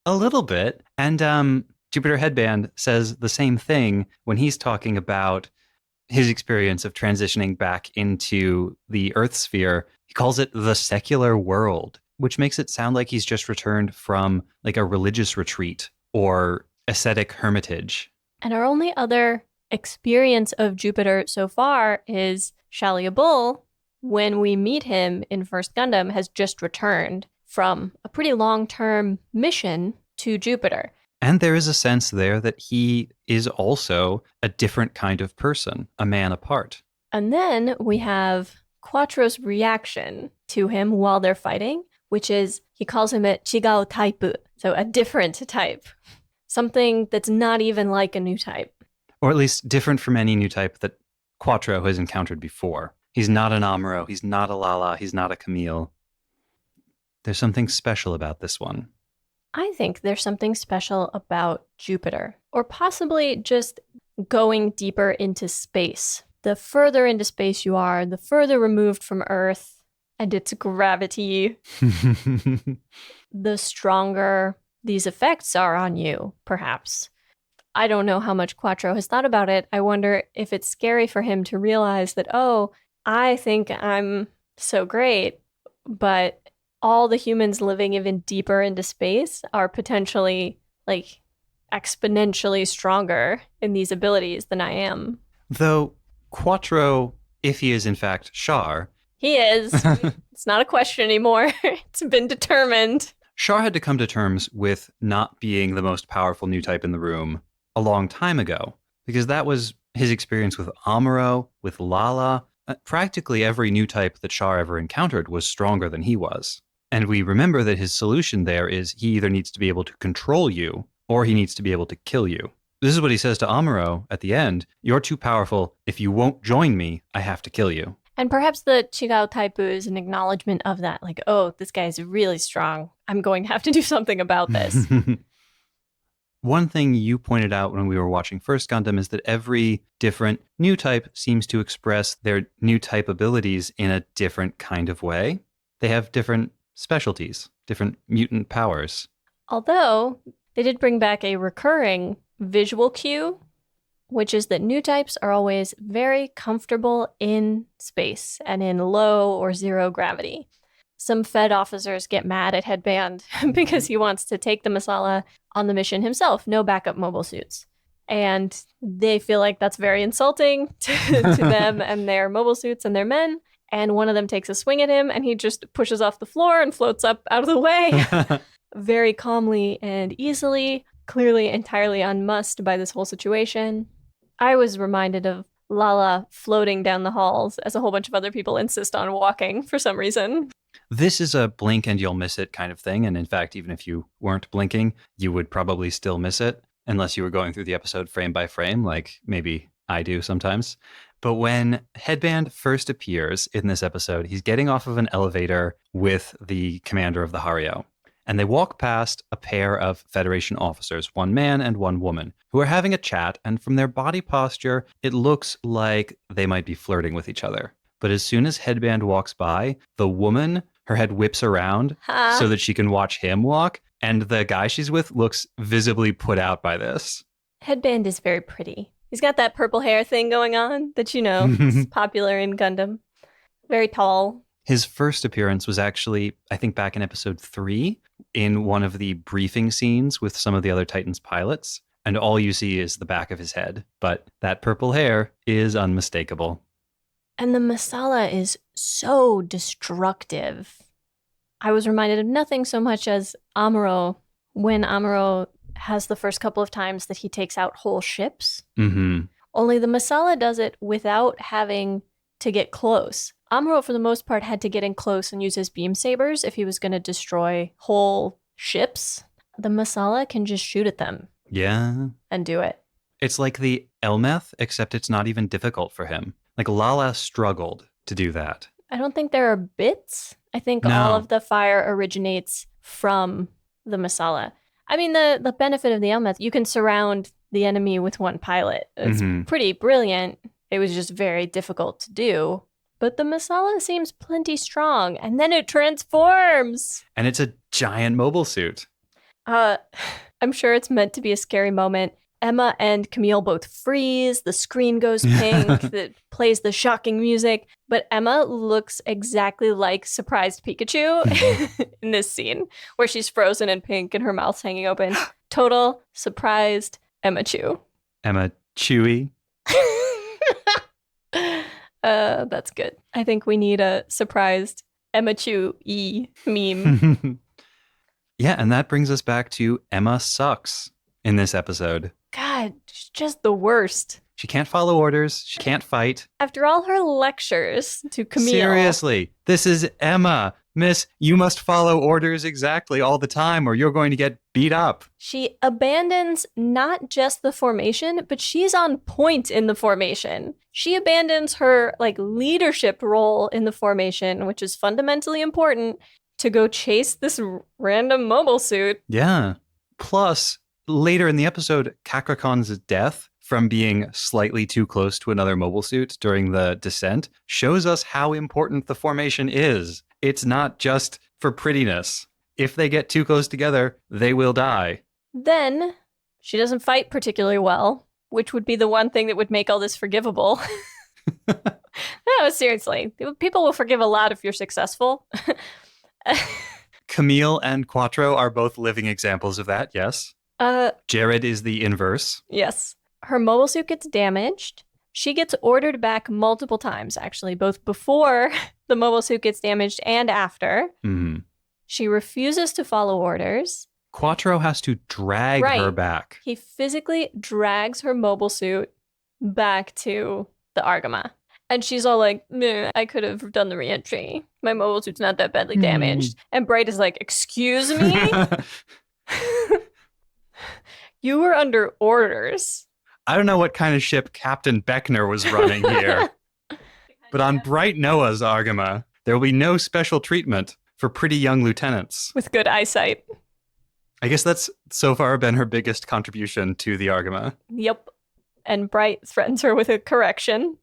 a little bit. And Jupiter Headband says the same thing when he's talking about his experience of transitioning back into the Earth sphere. He calls it the secular world, which makes it sound like he's just returned from like a religious retreat or ascetic hermitage. And our only other experience of Jupiter so far is Shalia Bull, when we meet him in First Gundam, has just returned from a pretty long-term mission to Jupiter. And there is a sense there that he is also a different kind of person, a man apart. And then we have Quattro's reaction to him while they're fighting, which is he calls him a chigao type, so a different type, something that's not even like a new type. Or at least different from any new type that Quattro has encountered before. He's not an Amuro, he's not a Lala, he's not a Camille. There's something special about this one. I think there's something special about Jupiter, or possibly just going deeper into space. The further into space you are, the further removed from Earth and its gravity, the stronger these effects are on you, perhaps. I don't know how much Quattro has thought about it. I wonder if it's scary for him to realize that, oh, I think I'm so great, but all the humans living even deeper into space are potentially like exponentially stronger in these abilities than I am. Though Quattro, if he is in fact Char... He is. It's not a question anymore. It's been determined. Char had to come to terms with not being the most powerful new type in the room a long time ago, because that was his experience with Amuro, with Lala. Practically every new type that Char ever encountered was stronger than he was. And we remember that his solution there is he either needs to be able to control you or he needs to be able to kill you. This is what he says to Amuro at the end. You're too powerful. If you won't join me, I have to kill you. And perhaps the Chigao Taipu is an acknowledgement of that. Like, oh, this guy's really strong. I'm going to have to do something about this. One thing you pointed out when we were watching First Gundam is that every different new type seems to express their new type abilities in a different kind of way. They have different specialties, different mutant powers. Although, they did bring back a recurring visual cue, which is that new types are always very comfortable in space and in low or zero gravity. Some Fed officers get mad at Headband because he wants to take the Masala on the mission himself, no backup mobile suits. And they feel like that's very insulting to them and their mobile suits and their men. And one of them takes a swing at him and he just pushes off the floor and floats up out of the way very calmly and easily, clearly entirely unmussed by this whole situation. I was reminded of Lala floating down the halls as a whole bunch of other people insist on walking for some reason. This is a blink and you'll miss it kind of thing. And in fact, even if you weren't blinking, you would probably still miss it unless you were going through the episode frame by frame, like maybe I do sometimes. But when Headband first appears in this episode, he's getting off of an elevator with the commander of the Hario. And they walk past a pair of Federation officers, one man and one woman, who are having a chat. And from their body posture, it looks like they might be flirting with each other. But as soon as Headband walks by, the woman, her head whips around so that she can watch him walk. And the guy she's with looks visibly put out by this. Headband is very pretty. He's got that purple hair thing going on that, is popular in Gundam. Very tall. His first appearance was actually, I think, back in episode 3 in one of the briefing scenes with some of the other Titans pilots. And all you see is the back of his head. But that purple hair is unmistakable. And the Masala is so destructive. I was reminded of nothing so much as Amuro when Amuro has the first couple of times that he takes out whole ships. Mm-hmm. Only the Masala does it without having to get close. Amuro, for the most part, had to get in close and use his beam sabers if he was going to destroy whole ships. The Masala can just shoot at them. Yeah. And do it. It's like the Elmeth, except it's not even difficult for him. Like, Lala struggled to do that. I don't think there are bits. I think all of the fire originates from the Masala. I mean, the benefit of the Elmeth, you can surround the enemy with one pilot. It's pretty brilliant. It was just very difficult to do. But the Masala seems plenty strong. And then it transforms. And it's a giant mobile suit. I'm sure it's meant to be a scary moment. Emma and Camille both freeze. The screen goes pink. That plays the shocking music. But Emma looks exactly like surprised Pikachu in this scene, where she's frozen in pink and her mouth's hanging open. Total surprised Emma Chew. Emma Chewy. That's good. I think we need a surprised Emma Chew-y meme. Yeah, and that brings us back to Emma sucks in this episode. God, she's just the worst. She can't follow orders. She can't fight. After all her lectures to Camille. Seriously, this is Emma. Miss, you must follow orders exactly all the time or you're going to get beat up. She abandons not just the formation, but she's on point in the formation. She abandons her leadership role in the formation, which is fundamentally important, to go chase this random mobile suit. Yeah. Plus, later in the episode, Kakrakon's death from being slightly too close to another mobile suit during the descent shows us how important the formation is. It's not just for prettiness. If they get too close together, they will die. Then, she doesn't fight particularly well, which would be the one thing that would make all this forgivable. No, seriously. People will forgive a lot if you're successful. Camille and Quattro are both living examples of that, yes. Jared is the inverse. Yes. Her mobile suit gets damaged. She gets ordered back multiple times, actually, both before the mobile suit gets damaged and after. Mm-hmm. She refuses to follow orders. Quattro has to drag her back. He physically drags her mobile suit back to the Argama. And she's all like, I could have done the reentry. My mobile suit's not that badly damaged. And Bright is like, excuse me? You were under orders. I don't know what kind of ship Captain Beckner was running here. But on Bright Noah's Argama, there will be no special treatment for pretty young lieutenants. With good eyesight. I guess that's so far been her biggest contribution to the Argama. Yep. And Bright threatens her with a correction.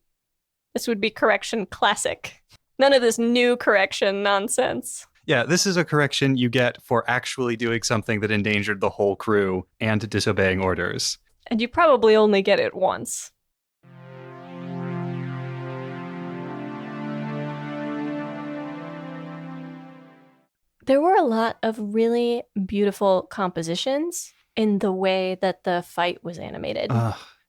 This would be correction classic. None of this new correction nonsense. Yeah, this is a correction you get for actually doing something that endangered the whole crew and disobeying orders. And you probably only get it once. There were a lot of really beautiful compositions in the way that the fight was animated.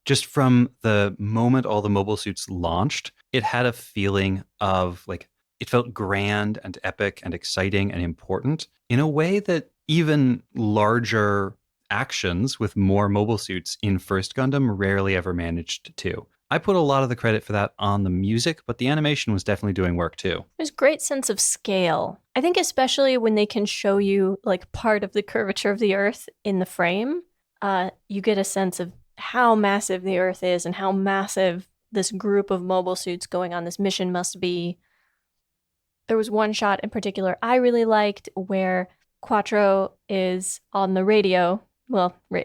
Just from the moment all the mobile suits launched, it had a feeling of it felt grand and epic and exciting and important in a way that even larger actions with more mobile suits in First Gundam rarely ever managed to. I put a lot of the credit for that on the music, but the animation was definitely doing work too. There's great sense of scale. I think especially when they can show you part of the curvature of the Earth in the frame, you get a sense of how massive the Earth is and how massive this group of mobile suits going on this mission must be. There was one shot in particular I really liked where Quattro is on the radio,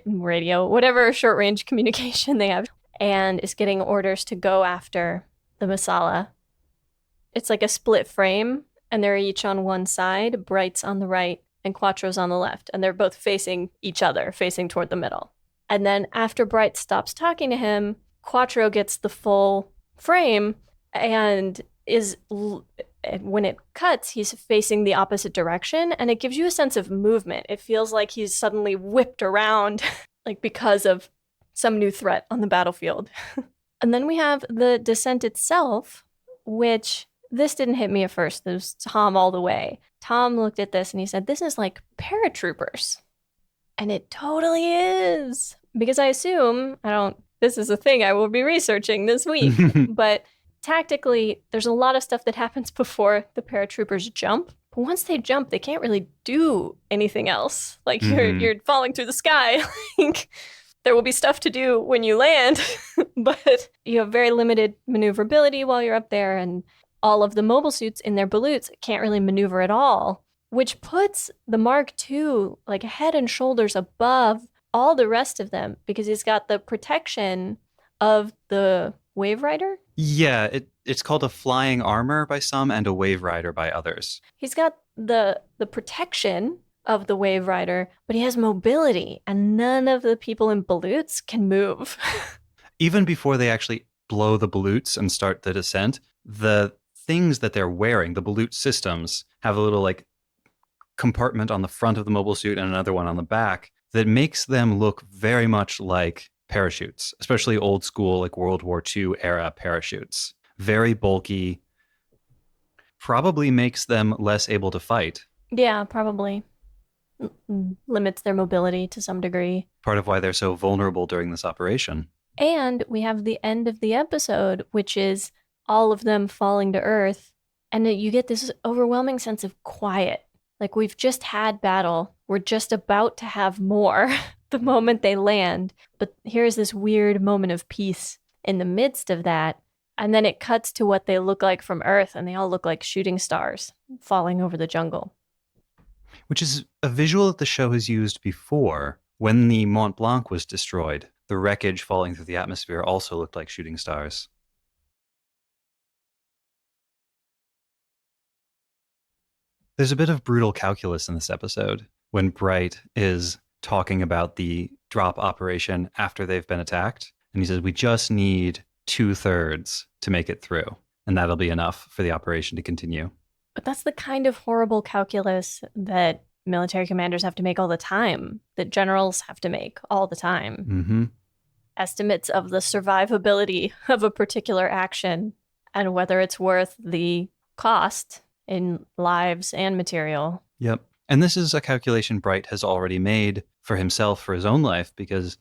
radio, whatever short-range communication they have, and is getting orders to go after the Masala. It's like a split frame, and they're each on one side. Bright's on the right, and Quattro's on the left, and they're both facing each other, facing toward the middle. And then after Bright stops talking to him, Quattro gets the full frame and when it cuts, he's facing the opposite direction, and it gives you a sense of movement. It feels like he's suddenly whipped around, because of some new threat on the battlefield. And then we have the descent itself, which this didn't hit me at first. This was Tom all the way. Tom looked at this and he said, this is like paratroopers. And it totally is. Because I assume, this is a thing I will be researching this week, but tactically, there's a lot of stuff that happens before the paratroopers jump. But once they jump, they can't really do anything else. Like, you're falling through the sky. Like, there will be stuff to do when you land, but you have very limited maneuverability while you're up there, and all of the mobile suits in their balloons can't really maneuver at all, which puts the Mark II like head and shoulders above all the rest of them because he's got the protection of the Wave Rider. Yeah, it's called a flying armor by some and a Wave Rider by others. He's got the protection of the Wave Rider, but he has mobility, and none of the people in balloons can move. Even before they actually blow the balloons and start the descent, the things that they're wearing, the balut systems, have a little like compartment on the front of the mobile suit and another one on the back that makes them look very much like parachutes, especially old school like World War II era parachutes. Very bulky, probably makes them less able to fight. Yeah, probably. Limits their mobility to some degree. Part of why they're so vulnerable during this operation. And we have the end of the episode, which is all of them falling to Earth, and you get this overwhelming sense of quiet. Like, we've just had battle. We're just about to have more the moment they land. But here's this weird moment of peace in the midst of that. And then it cuts to what they look like from Earth, and they all look like shooting stars falling over the jungle. Which is a visual that the show has used before. When the Mont Blanc was destroyed, the wreckage falling through the atmosphere also looked like shooting stars. There's a bit of brutal calculus in this episode when Bright is talking about the drop operation after they've been attacked. And he says, we just need 2/3 to make it through. And that'll be enough for the operation to continue. But that's the kind of horrible calculus that military commanders have to make all the time, that generals have to make all the time. Mm-hmm. Estimates of the survivability of a particular action and whether it's worth the cost in lives and material. Yep. And this is a calculation Bright has already made for himself, for his own life, because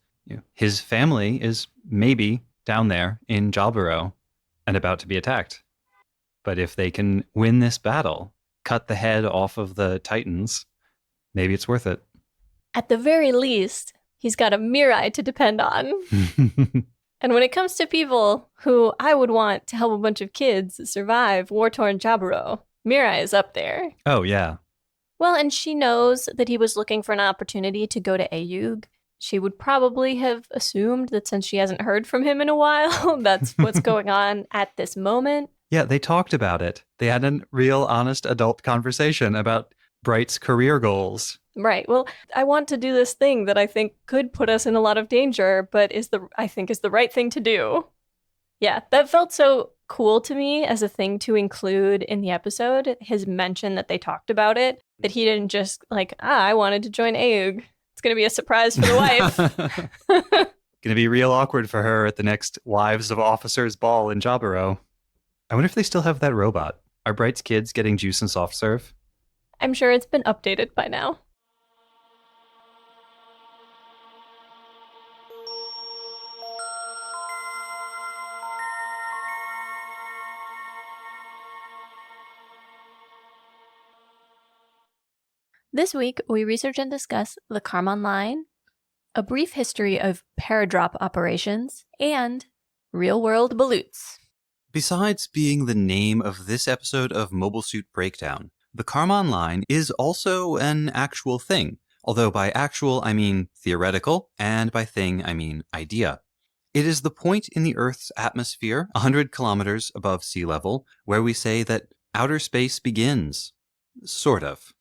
his family is maybe down there in Jalbaro and about to be attacked. But if they can win this battle, cut the head off of the Titans, maybe it's worth it. At the very least, he's got a Mirai to depend on. And when it comes to people who I would want to help a bunch of kids survive war-torn Jalbaro, Mirai is up there. Oh, yeah. Well, and she knows that he was looking for an opportunity to go to Ayug. She would probably have assumed that since she hasn't heard from him in a while, that's what's going on at this moment. Yeah, they talked about it. They had a real, honest adult conversation about Bright's career goals. Right. Well, I want to do this thing that I think could put us in a lot of danger, but I think is the right thing to do. Yeah, that felt so cool to me as a thing to include in the episode. His mention that they talked about it, that he didn't just I wanted to join Ayug. It's going to be a surprise for the wife. Going to be real awkward for her at the next Wives of Officers ball in Jalbaro. I wonder if they still have that robot. Are Bright's kids getting juice and soft serve? I'm sure it's been updated by now. This week, we research and discuss the Karman Line, a brief history of paradrop operations, and real-world balloons. Besides being the name of this episode of Mobile Suit Breakdown, the Karman Line is also an actual thing. Although by actual, I mean theoretical, and by thing, I mean idea. It is the point in the Earth's atmosphere, 100 kilometers above sea level, where we say that outer space begins. Sort of.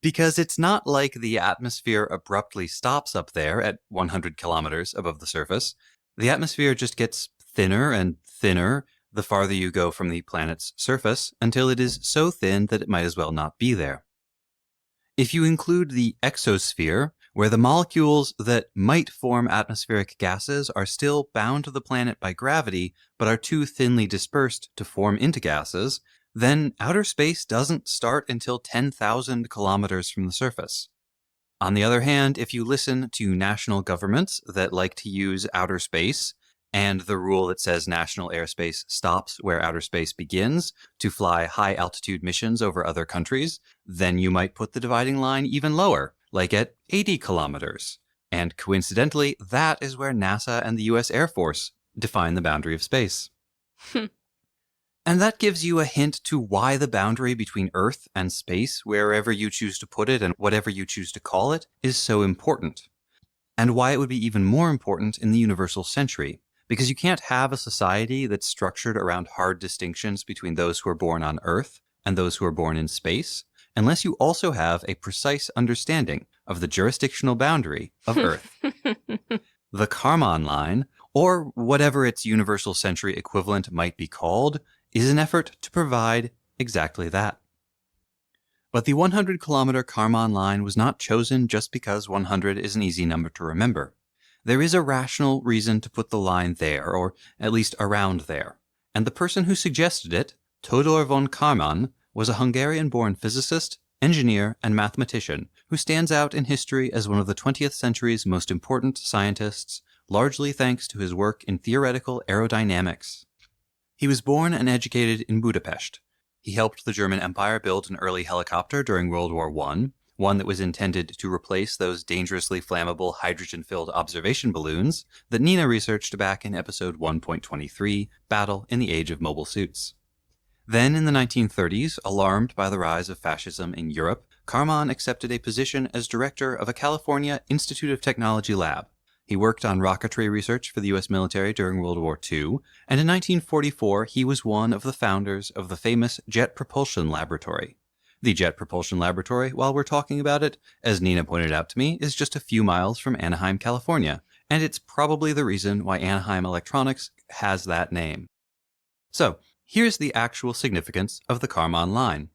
Because it's not like the atmosphere abruptly stops up there at 100 kilometers above the surface. The atmosphere just gets thinner and thinner the farther you go from the planet's surface until it is so thin that it might as well not be there. If you include the exosphere, where the molecules that might form atmospheric gases are still bound to the planet by gravity but are too thinly dispersed to form into gases, then outer space doesn't start until 10,000 kilometers from the surface. On the other hand, if you listen to national governments that like to use outer space and the rule that says national airspace stops where outer space begins to fly high-altitude missions over other countries, then you might put the dividing line even lower, like at 80 kilometers. And coincidentally, that is where NASA and the US Air Force define the boundary of space. And that gives you a hint to why the boundary between Earth and space, wherever you choose to put it and whatever you choose to call it, is so important. And why it would be even more important in the universal century. Because you can't have a society that's structured around hard distinctions between those who are born on Earth and those who are born in space, unless you also have a precise understanding of the jurisdictional boundary of Earth. The Karman Line, or whatever its universal century equivalent might be called, is an effort to provide exactly that. But the 100-kilometer Karman Line was not chosen just because 100 is an easy number to remember. There is a rational reason to put the line there, or at least around there. And the person who suggested it, Todor von Karman, was a Hungarian-born physicist, engineer, and mathematician who stands out in history as one of the 20th century's most important scientists, largely thanks to his work in theoretical aerodynamics. He was born and educated in Budapest. He helped the German Empire build an early helicopter during World War I, one that was intended to replace those dangerously flammable hydrogen-filled observation balloons that Nina researched back in episode 1.23, Battle in the Age of Mobile Suits. Then, in the 1930s, alarmed by the rise of fascism in Europe, Karman accepted a position as director of a California Institute of Technology lab. He worked on rocketry research for the U.S. military during World War II, and in 1944 he was one of the founders of the famous Jet Propulsion Laboratory. The Jet Propulsion Laboratory, while we're talking about it, as Nina pointed out to me, is just a few miles from Anaheim, California, and it's probably the reason why Anaheim Electronics has that name. So, here's the actual significance of the Karman Line.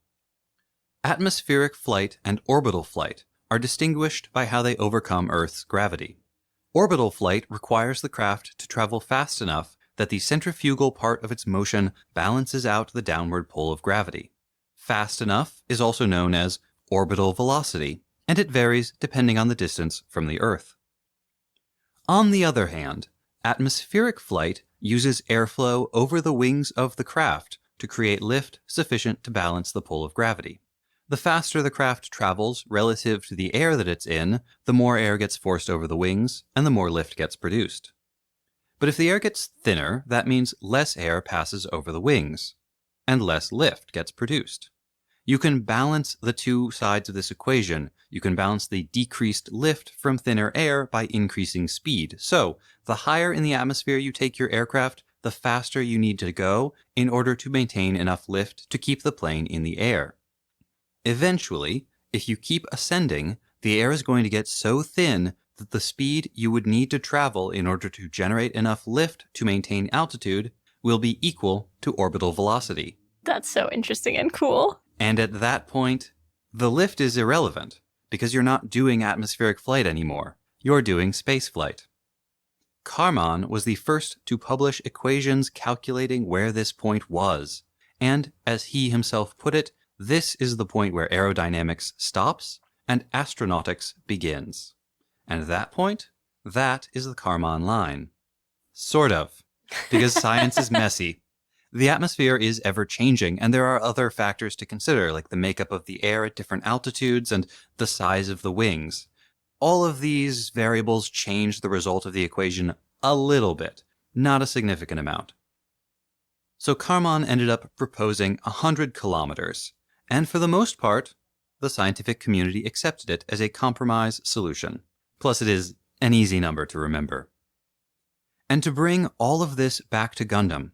Atmospheric flight and orbital flight are distinguished by how they overcome Earth's gravity. Orbital flight requires the craft to travel fast enough that the centrifugal part of its motion balances out the downward pull of gravity. Fast enough is also known as orbital velocity, and it varies depending on the distance from the Earth. On the other hand, atmospheric flight uses airflow over the wings of the craft to create lift sufficient to balance the pull of gravity. The faster the craft travels relative to the air that it's in, the more air gets forced over the wings, and the more lift gets produced. But if the air gets thinner, that means less air passes over the wings, and less lift gets produced. You can balance the two sides of this equation. You can balance the decreased lift from thinner air by increasing speed. So, the higher in the atmosphere you take your aircraft, the faster you need to go in order to maintain enough lift to keep the plane in the air. Eventually, if you keep ascending, the air is going to get so thin that the speed you would need to travel in order to generate enough lift to maintain altitude will be equal to orbital velocity. That's so interesting and cool. And at that point, the lift is irrelevant, because you're not doing atmospheric flight anymore. You're doing space flight. Karman was the first to publish equations calculating where this point was, and, as he himself put it, this is the point where aerodynamics stops and astronautics begins. And that point, that is the Karman Line. Sort of, because science is messy. The atmosphere is ever-changing, and there are other factors to consider, like the makeup of the air at different altitudes and the size of the wings. All of these variables change the result of the equation a little bit, not a significant amount. So Karman ended up proposing 100 kilometers, and for the most part, the scientific community accepted it as a compromise solution. Plus, it is an easy number to remember. And to bring all of this back to Gundam,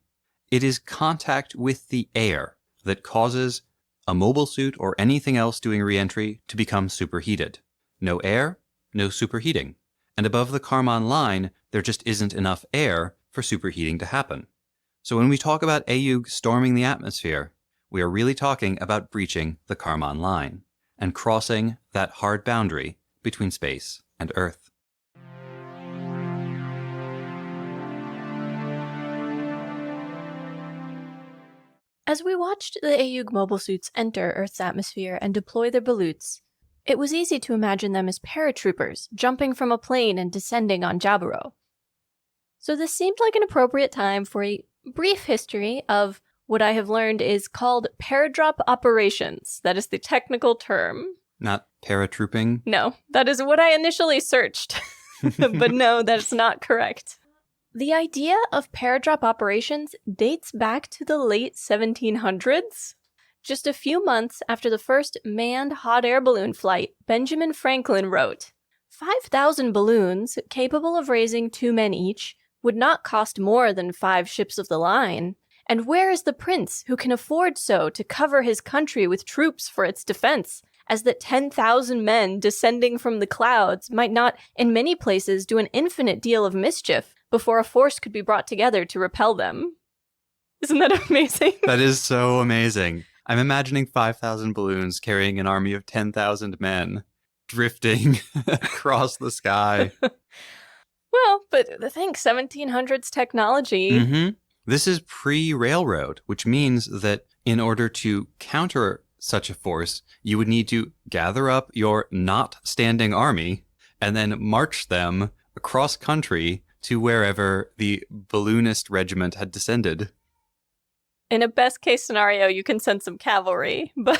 it is contact with the air that causes a mobile suit or anything else doing reentry to become superheated. No air, no superheating. And above the Karman Line, there just isn't enough air for superheating to happen. So when we talk about Ayug storming the atmosphere, we are really talking about breaching the Karman Line and crossing that hard boundary between space and Earth. As we watched the Ayug mobile suits enter Earth's atmosphere and deploy their balloons, It was easy to imagine them as paratroopers, jumping from a plane and descending on Jaburo. So this seemed like an appropriate time for a brief history of what I have learned is called paradrop operations. That is the technical term. Not paratrooping? No, that is what I initially searched. But no, that's not correct. The idea of paradrop operations dates back to the late 1700s. Just a few months after the first manned hot air balloon flight, Benjamin Franklin wrote, 5,000 balloons, capable of raising 2 men each, would not cost more than 5 ships of the line. And where is the prince who can afford so to cover his country with troops for its defense, as that 10,000 men descending from the clouds might not, in many places, do an infinite deal of mischief before a force could be brought together to repel them? Isn't that amazing? That is so amazing. I'm imagining 5,000 balloons carrying an army of 10,000 men drifting across the sky. Well, but think 1700s technology. Mm-hmm. This is pre-railroad, which means that in order to counter such a force, you would need to gather up your not standing army and then march them across country to wherever the balloonist regiment had descended. In a best case scenario, you can send some cavalry, but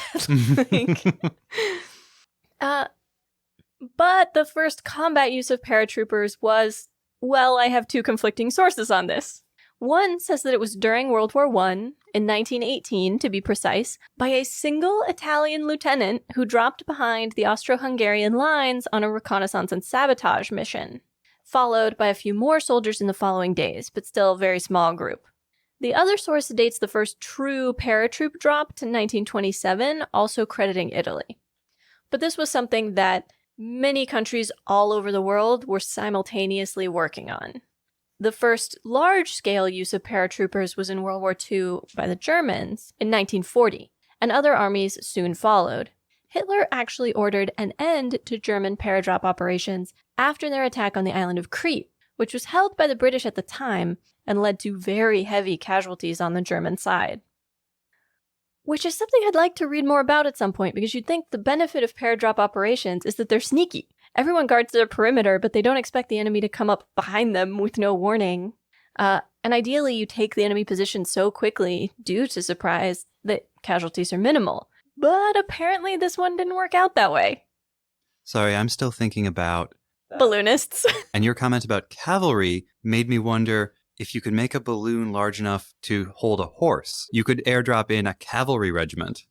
but the first combat use of paratroopers was, well, I have 2 conflicting sources on this. One says that it was during World War I, in 1918 to be precise, by a single Italian lieutenant who dropped behind the Austro-Hungarian lines on a reconnaissance and sabotage mission, followed by a few more soldiers in the following days, but still a very small group. The other source dates the first true paratroop drop to 1927, also crediting Italy. But this was something that many countries all over the world were simultaneously working on. The first large-scale use of paratroopers was in World War II by the Germans in 1940, and other armies soon followed. Hitler actually ordered an end to German paradrop operations after their attack on the island of Crete, which was held by the British at the time and led to very heavy casualties on the German side. Which is something I'd like to read more about at some point, because you'd think the benefit of paradrop operations is that they're sneaky. Everyone guards their perimeter, but they don't expect the enemy to come up behind them with no warning. And ideally, you take the enemy position so quickly, due to surprise, that casualties are minimal. But apparently this one didn't work out that way. Sorry, I'm still thinking about balloonists. And your comment about cavalry made me wonder if you could make a balloon large enough to hold a horse. You could airdrop in a cavalry regiment.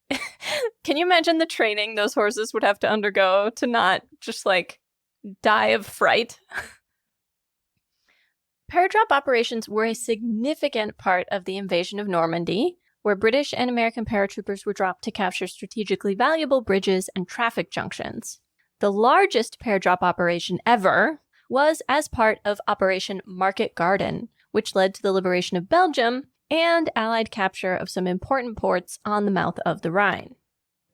Can you imagine the training those horses would have to undergo to not just, die of fright? Paradrop operations were a significant part of the invasion of Normandy, where British and American paratroopers were dropped to capture strategically valuable bridges and traffic junctions. The largest paradrop operation ever was as part of Operation Market Garden, which led to the liberation of Belgium and Allied capture of some important ports on the mouth of the Rhine.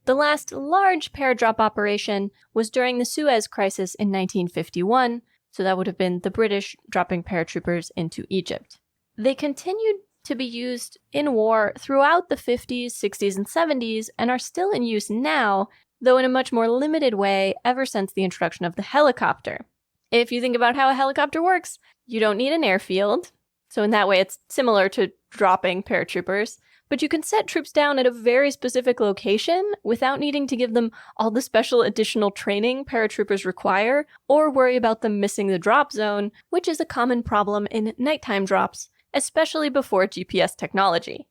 The last large paradrop operation was during the Suez Crisis in 1951, so that would have been the British dropping paratroopers into Egypt. They continued to be used in war throughout the 50s, 60s, and 70s, and are still in use now, though in a much more limited way ever since the introduction of the helicopter. If you think about how a helicopter works, you don't need an airfield, so in that way it's similar to dropping paratroopers, but you can set troops down at a very specific location without needing to give them all the special additional training paratroopers require, or worry about them missing the drop zone, which is a common problem in nighttime drops, especially before GPS technology.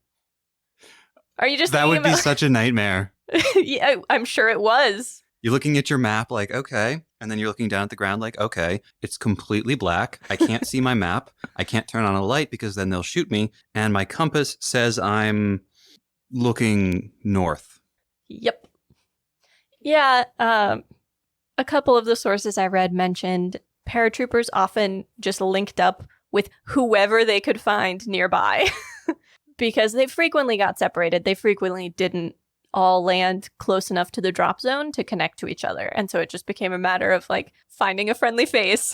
Are you just That would be such a nightmare. Yeah, I'm sure it was. You're looking at your map like, okay, and then you're looking down at the ground like, okay, it's completely black. I can't see my map. I can't turn on a light because then they'll shoot me. And my compass says I'm looking north. Yep. Yeah, a couple of the sources I read mentioned paratroopers often just linked up with whoever they could find nearby because they frequently got separated. They frequently didn't all land close enough to the drop zone to connect to each other. And so it just became a matter of finding a friendly face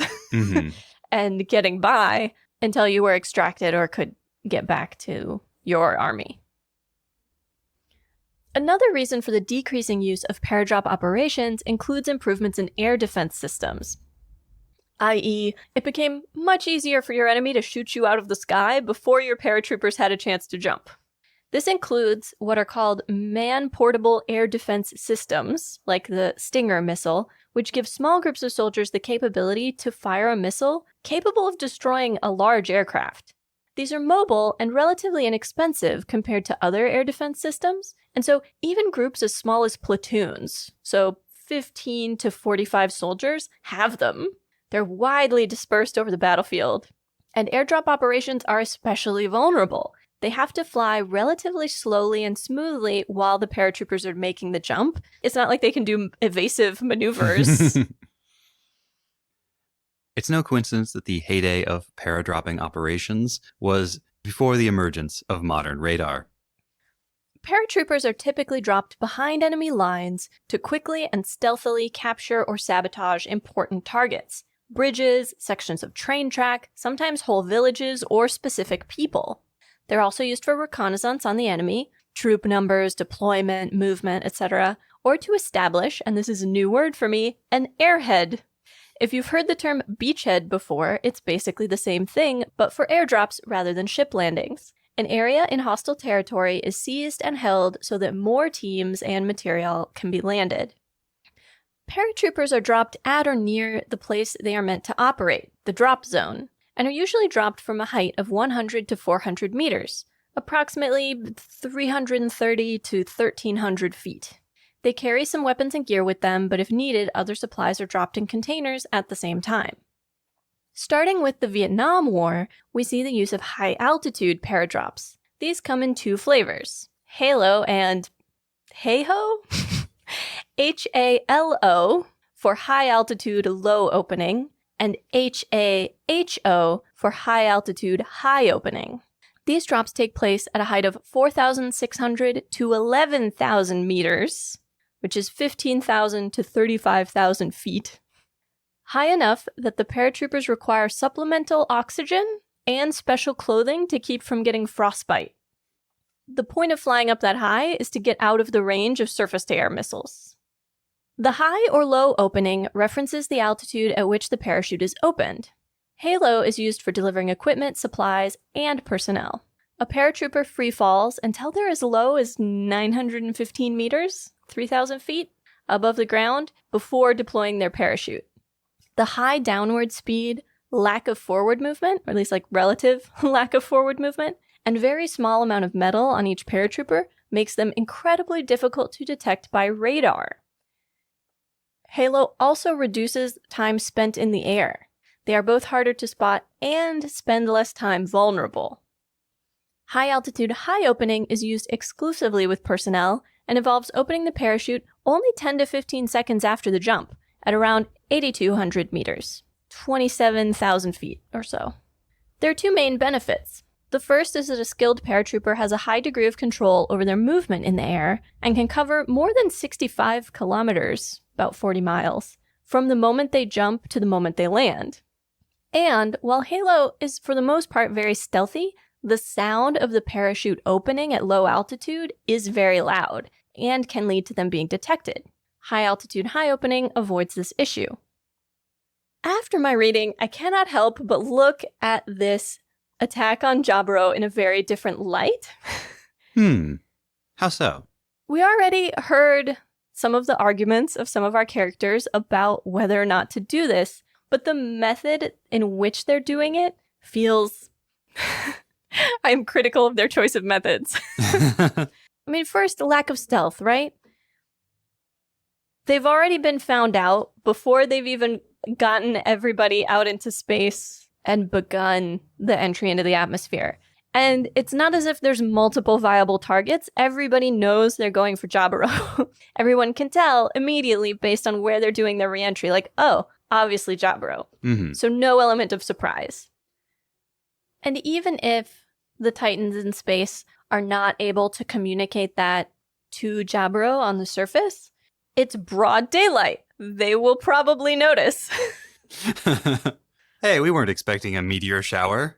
and getting by until you were extracted or could get back to your army. Another reason for the decreasing use of paradrop operations includes improvements in air defense systems. I.e., it became much easier for your enemy to shoot you out of the sky before your paratroopers had a chance to jump. This includes what are called man-portable air defense systems, like the Stinger missile, which give small groups of soldiers the capability to fire a missile capable of destroying a large aircraft. These are mobile and relatively inexpensive compared to other air defense systems, and so even groups as small as platoons, so 15 to 45 soldiers, have them. They're widely dispersed over the battlefield. And airdrop operations are especially vulnerable. They have to fly relatively slowly and smoothly while the paratroopers are making the jump. It's not like they can do evasive maneuvers. It's no coincidence that the heyday of paradropping operations was before the emergence of modern radar. Paratroopers are typically dropped behind enemy lines to quickly and stealthily capture or sabotage important targets. Bridges, sections of train track, sometimes whole villages or specific people. They're also used for reconnaissance on the enemy, troop numbers, deployment, movement, etc., or to establish, and this is a new word for me, an airhead. If you've heard the term beachhead before, it's basically the same thing, but for airdrops rather than ship landings. An area in hostile territory is seized and held so that more teams and material can be landed. Paratroopers are dropped at or near the place they are meant to operate, the drop zone, and are usually dropped from a height of 100 to 400 meters, approximately 330 to 1,300 feet. They carry some weapons and gear with them, but if needed, other supplies are dropped in containers at the same time. Starting with the Vietnam War, we see the use of high-altitude paradrops. These come in two flavors, Halo and Hey-Ho? HALO for high-altitude low opening, and HAHO for high-altitude high opening. These drops take place at a height of 4,600 to 11,000 meters, which is 15,000 to 35,000 feet. High enough that the paratroopers require supplemental oxygen and special clothing to keep from getting frostbite. The point of flying up that high is to get out of the range of surface-to-air missiles. The high or low opening references the altitude at which the parachute is opened. Halo is used for delivering equipment, supplies, and personnel. A paratrooper free falls until they're as low as 915 meters, 3,000 feet, above the ground before deploying their parachute. The high downward speed, lack of forward movement, or at least like relative lack of forward movement, and very small amount of metal on each paratrooper makes them incredibly difficult to detect by radar. Halo also reduces time spent in the air. They are both harder to spot and spend less time vulnerable. High-altitude high opening is used exclusively with personnel and involves opening the parachute only 10 to 15 seconds after the jump, at around 8,200 meters, 27,000 feet or so. There are two main benefits. The first is that a skilled paratrooper has a high degree of control over their movement in the air and can cover more than 65 kilometers, about 40 miles, from the moment they jump to the moment they land. And while Halo is for the most part very stealthy, the sound of the parachute opening at low altitude is very loud and can lead to them being detected. High-altitude high opening avoids this issue. After my reading, I cannot help but look at this attack on Jaburo in a very different light. How so? We already heard some of the arguments of some of our characters about whether or not to do this, but the method in which they're doing it feels... I'm critical of their choice of methods. I mean, first, lack of stealth, right? They've already been found out before they've even gotten everybody out into space and begun the entry into the atmosphere. And it's not as if there's multiple viable targets. Everybody knows they're going for Jaburo. Everyone can tell immediately based on where they're doing their reentry, like, oh, obviously Jaburo. Mm-hmm. So no element of surprise. And even if the Titans in space are not able to communicate that to Jaburo on the surface, it's broad daylight. They will probably notice. Hey, we weren't expecting a meteor shower.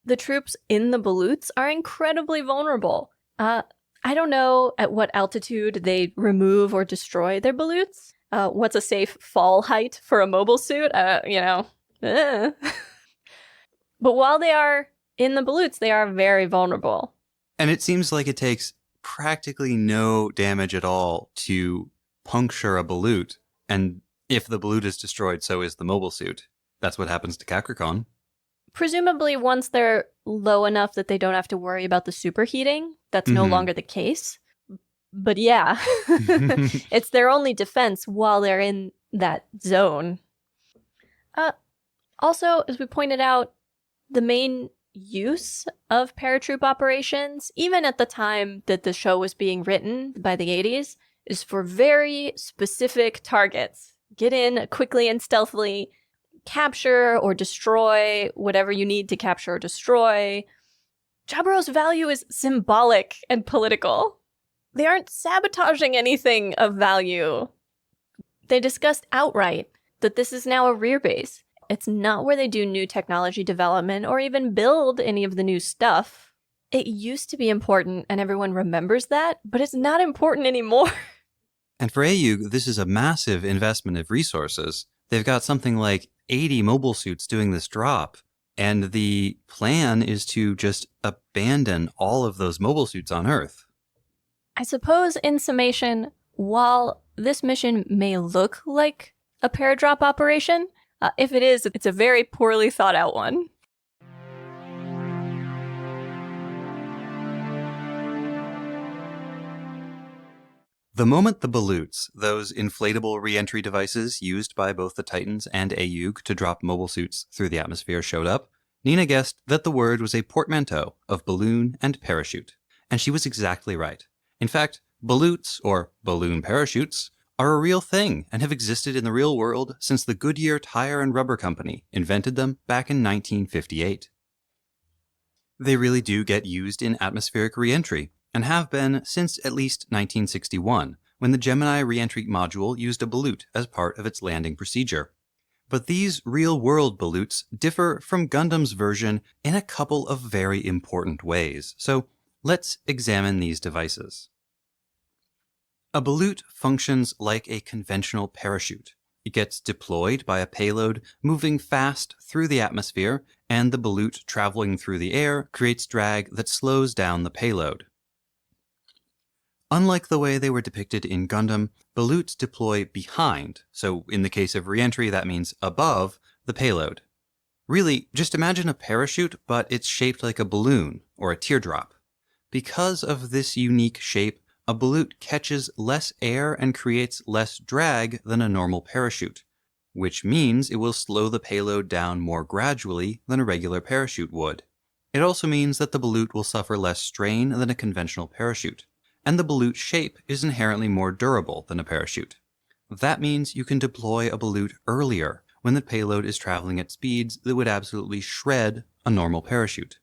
The troops in the Baloots are incredibly vulnerable. I I don't know at what altitude they remove or destroy their balloons. What's a safe fall height for a mobile suit? But while they are in the balloons, they are very vulnerable. And it seems like it takes practically no damage at all to puncture a balut. And if the balut is destroyed, so is the mobile suit. That's what happens to Kakarkon. Presumably, once they're low enough that they don't have to worry about the superheating, that's no longer the case. But yeah, it's their only defense while they're in that zone. Also, as we pointed out, the main use of paratroop operations, even at the time that the show was being written by the 80s, is for very specific targets. Get in quickly and stealthily, capture or destroy whatever you need to capture or destroy. Jabiro's value is symbolic and political. They aren't sabotaging anything of value. They discussed outright that this is now a rear base. It's not where they do new technology development or even build any of the new stuff. It used to be important and everyone remembers that, but it's not important anymore. And for AU, this is a massive investment of resources. They've got something like 80 mobile suits doing this drop, and the plan is to just abandon all of those mobile suits on Earth. I suppose, in summation, while this mission may look like a paradrop operation, if it is, it's a very poorly thought out one. The moment the balutes, those inflatable reentry devices used by both the Titans and AUG to drop mobile suits through the atmosphere, showed up, Nina guessed that the word was a portmanteau of balloon and parachute. And she was exactly right. In fact, balutes, or balloon parachutes, are a real thing and have existed in the real world since the Goodyear Tire and Rubber Company invented them back in 1958. They really do get used in atmospheric reentry, and have been since at least 1961, when the Gemini reentry module used a balut as part of its landing procedure. But these real-world balutes differ from Gundam's version in a couple of very important ways, so let's examine these devices. A balut functions like a conventional parachute. It gets deployed by a payload moving fast through the atmosphere, and the balut traveling through the air creates drag that slows down the payload. Unlike the way they were depicted in Gundam, balutes deploy behind, so in the case of reentry that means above, the payload. Really, just imagine a parachute, but it's shaped like a balloon, or a teardrop. Because of this unique shape, a balut catches less air and creates less drag than a normal parachute, which means it will slow the payload down more gradually than a regular parachute would. It also means that the balut will suffer less strain than a conventional parachute, and the balut shape is inherently more durable than a parachute. That means you can deploy a balut earlier when the payload is traveling at speeds that would absolutely shred a normal parachute.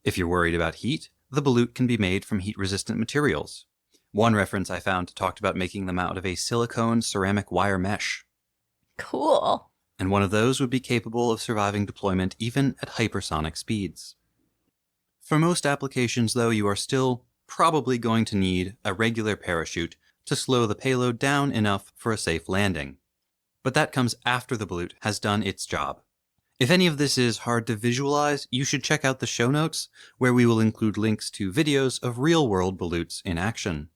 If you're worried about heat, the balut can be made from heat-resistant materials. One reference I found talked about making them out of a silicone ceramic wire mesh. Cool. And one of those would be capable of surviving deployment even at hypersonic speeds. For most applications, though, you are still probably going to need a regular parachute to slow the payload down enough for a safe landing. But that comes after the balut has done its job. If any of this is hard to visualize, you should check out the show notes, where we will include links to videos of real-world balutes in action.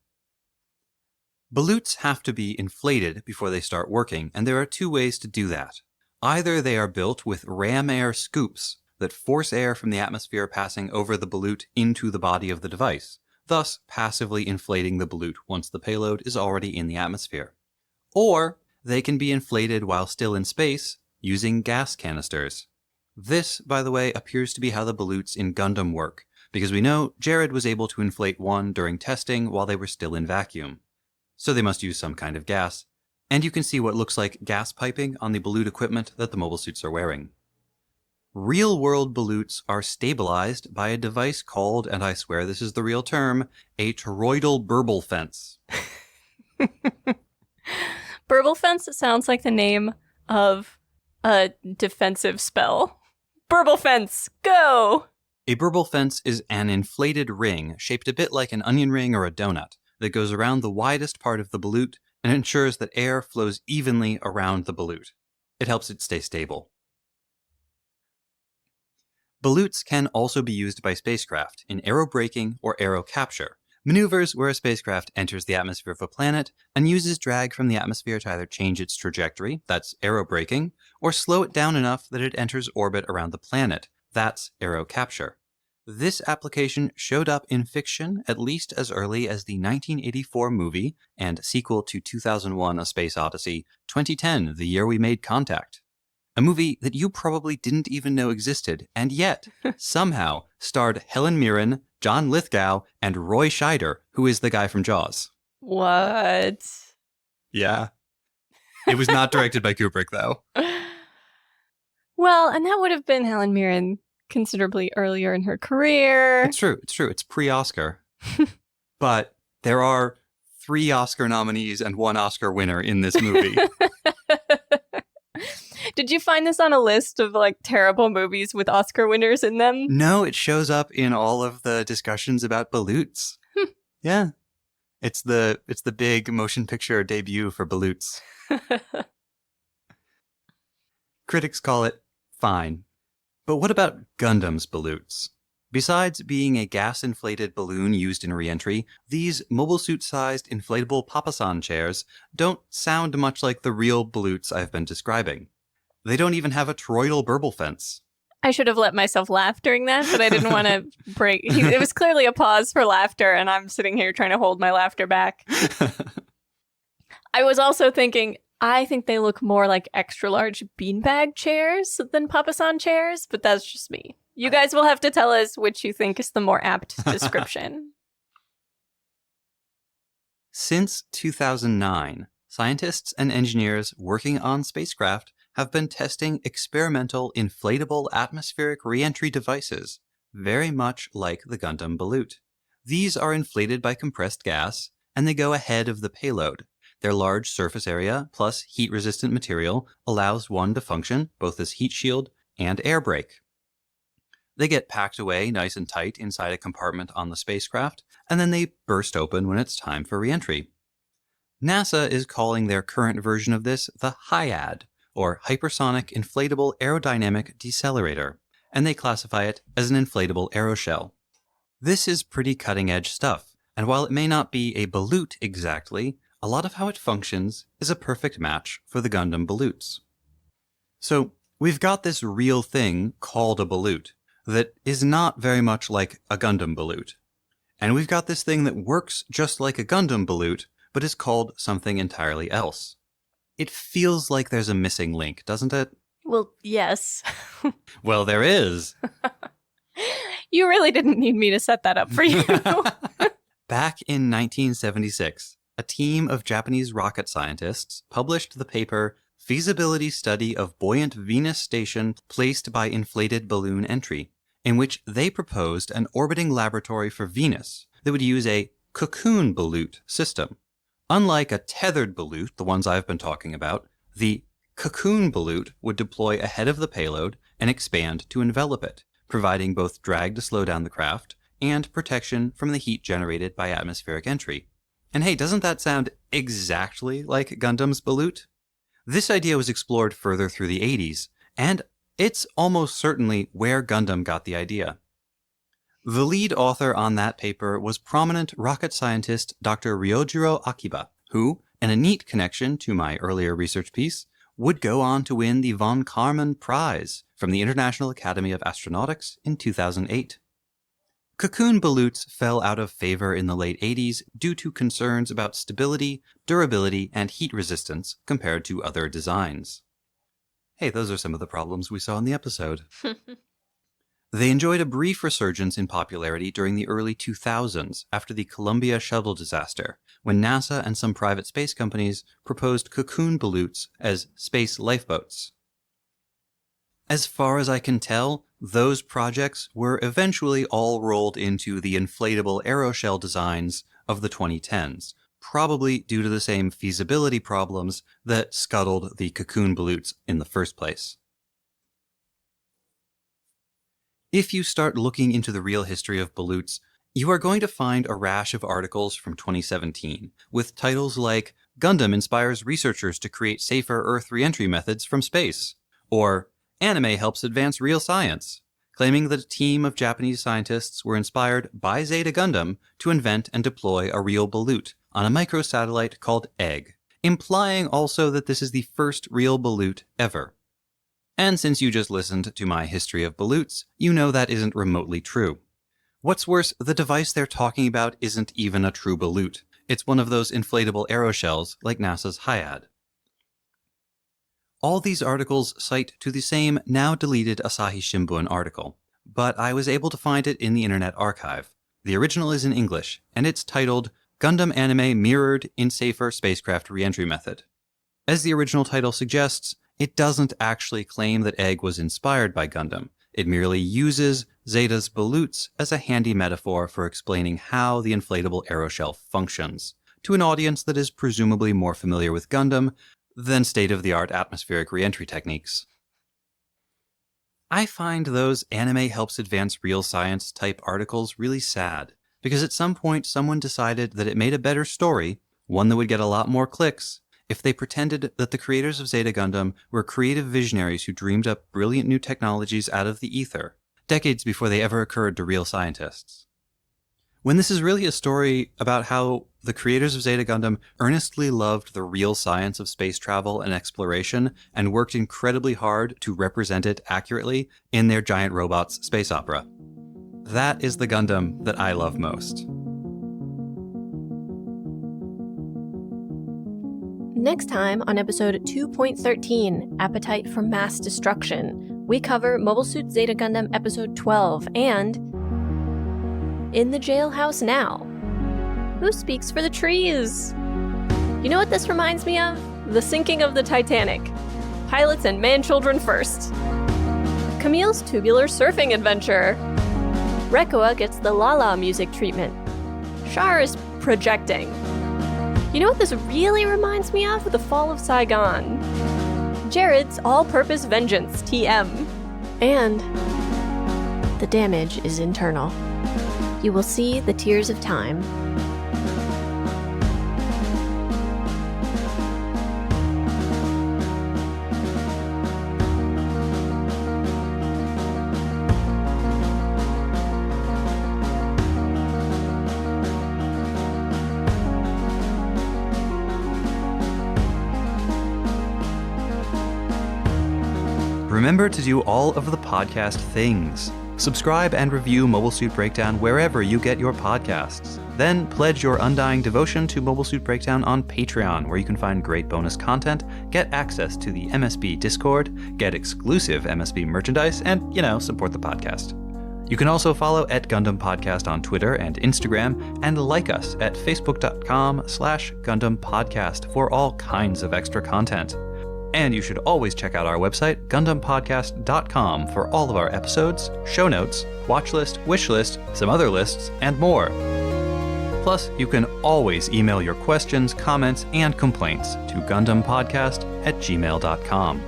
Balutes have to be inflated before they start working, and there are two ways to do that. Either they are built with ram air scoops that force air from the atmosphere passing over the balut into the body of the device, thus passively inflating the balut once the payload is already in the atmosphere. Or they can be inflated while still in space using gas canisters. This, by the way, appears to be how the balutes in Gundam work, because we know Jared was able to inflate one during testing while they were still in vacuum. So they must use some kind of gas, and you can see what looks like gas piping on the balut equipment that the mobile suits are wearing. Real-world balutes are stabilized by a device called, and I swear this is the real term, a toroidal burble fence. Burble fence sounds like the name of a defensive spell. Burble fence, go! A burble fence is an inflated ring shaped a bit like an onion ring or a donut that goes around the widest part of the bolute and ensures that air flows evenly around the bolute. It helps it stay stable. Bolutes can also be used by spacecraft in aerobraking or aerocapture, maneuvers where a spacecraft enters the atmosphere of a planet and uses drag from the atmosphere to either change its trajectory, that's aerobraking, or slow it down enough that it enters orbit around the planet, that's aerocapture. This application showed up in fiction at least as early as the 1984 movie and sequel to 2001: A Space Odyssey, 2010, the year we made contact. A movie that you probably didn't even know existed, and yet, somehow, starred Helen Mirren, John Lithgow, and Roy Scheider, who is the guy from Jaws. What? Yeah. It was not directed by Kubrick, though. Well, and that would have been Helen Mirren considerably earlier in her career. It's true. It's pre-Oscar. But there are 3 Oscar nominees and 1 Oscar winner in this movie. Did you find this on a list of like terrible movies with Oscar winners in them? No, it shows up in all of the discussions about Baloots. Yeah. It's the big motion picture debut for Baloots. Critics call it fine. But what about Gundam's Baloots? Besides being a gas-inflated balloon used in Reentry, these mobile suit-sized inflatable papasan chairs don't sound much like the real Baloots I've been describing. They don't even have a toroidal burble fence. I should have let myself laugh during that, but I didn't want to break. It was clearly a pause for laughter, and I'm sitting here trying to hold my laughter back. I was also thinking, I think they look more like extra large beanbag chairs than papasan chairs, but that's just me. You guys will have to tell us which you think is the more apt description. Since 2009, scientists and engineers working on spacecraft have been testing experimental inflatable atmospheric reentry devices, very much like the Gundam Balloot. These are inflated by compressed gas, and they go ahead of the payload. Their large surface area plus heat-resistant material allows one to function both as heat shield and air brake. They get packed away nice and tight inside a compartment on the spacecraft, and then they burst open when it's time for reentry. NASA is calling their current version of this the HIAD, or Hypersonic Inflatable Aerodynamic Decelerator, and they classify it as an inflatable aeroshell. This is pretty cutting-edge stuff, and while it may not be a Balloot exactly, a lot of how it functions is a perfect match for the Gundam Baloots. So, we've got this real thing called a Balloot that is not very much like a Gundam Balloot. And we've got this thing that works just like a Gundam Balloot, but is called something entirely else. It feels like there's a missing link, doesn't it? Well, yes. Well, there is. You really didn't need me to set that up for you. Back in 1976, a team of Japanese rocket scientists published the paper Feasibility Study of Buoyant Venus Station Placed by Inflated Balloon Entry, in which they proposed an orbiting laboratory for Venus that would use a cocoon balloon system. Unlike a tethered balloon, the ones I've been talking about, the cocoon balloon would deploy ahead of the payload and expand to envelop it, providing both drag to slow down the craft and protection from the heat generated by atmospheric entry. And hey, doesn't that sound exactly like Gundam's Balloot? This idea was explored further through the 80s, and it's almost certainly where Gundam got the idea. The lead author on that paper was prominent rocket scientist Dr. Ryojiro Akiba, who, in a neat connection to my earlier research piece, would go on to win the von Karman Prize from the International Academy of Astronautics in 2008. Cocoon balloons fell out of favor in the late 80s due to concerns about stability, durability, and heat resistance compared to other designs. Hey, those are some of the problems we saw in the episode. They enjoyed a brief resurgence in popularity during the early 2000s after the Columbia shuttle disaster, when NASA and some private space companies proposed cocoon balloons as space lifeboats. As far as I can tell, those projects were eventually all rolled into the inflatable aeroshell designs of the 2010s, probably due to the same feasibility problems that scuttled the cocoon balloons in the first place. If you start looking into the real history of balloons, you are going to find a rash of articles from 2017 with titles like Gundam inspires researchers to create safer Earth reentry methods from space, or Anime helps advance real science, claiming that a team of Japanese scientists were inspired by Zeta Gundam to invent and deploy a real balut on a microsatellite called Egg, implying also that this is the first real balut ever. And since you just listened to my history of balutes, you know that isn't remotely true. What's worse, the device they're talking about isn't even a true balut. It's one of those inflatable aeroshells like NASA's HIAD. All these articles cite to the same now deleted Asahi Shimbun article, but I was able to find it in the Internet Archive. The original is in English, and it's titled Gundam Anime Mirrored in Safer Spacecraft Reentry Method. As the original title suggests, it doesn't actually claim that Egg was inspired by Gundam. It merely uses Zeta's balutes as a handy metaphor for explaining how the inflatable aeroshell functions, to an audience that is presumably more familiar with Gundam than state-of-the-art atmospheric reentry techniques. I find those anime helps advance real science type articles really sad, because at some point someone decided that it made a better story, one that would get a lot more clicks, if they pretended that the creators of Zeta Gundam were creative visionaries who dreamed up brilliant new technologies out of the ether, decades before they ever occurred to real scientists. When this is really a story about how the creators of Zeta Gundam earnestly loved the real science of space travel and exploration and worked incredibly hard to represent it accurately in their Giant Robots space opera. That is the Gundam that I love most. Next time on episode 2.13, Appetite for Mass Destruction, we cover Mobile Suit Zeta Gundam episode 12 and In the Jailhouse Now. Who speaks for the trees? You know what this reminds me of? The sinking of the Titanic. Pilots and man-children first. Camille's tubular surfing adventure. Rekoa gets the La-La music treatment. Char is projecting. You know what this really reminds me of? The Fall of Saigon. Jared's all-purpose vengeance, TM. And the damage is internal. You will see the tears of time. Remember to do all of the podcast things. Subscribe and review Mobile Suit Breakdown wherever you get your podcasts. Then pledge your undying devotion to Mobile Suit Breakdown on Patreon, where you can find great bonus content, get access to the MSB Discord, get exclusive MSB merchandise, and, support the podcast. You can also follow @Gundam Podcast on Twitter and Instagram, and like us at facebook.com/Gundam Podcast for all kinds of extra content. And you should always check out our website, GundamPodcast.com, for all of our episodes, show notes, watch list, wish list, some other lists, and more. Plus, you can always email your questions, comments, and complaints to GundamPodcast@gmail.com.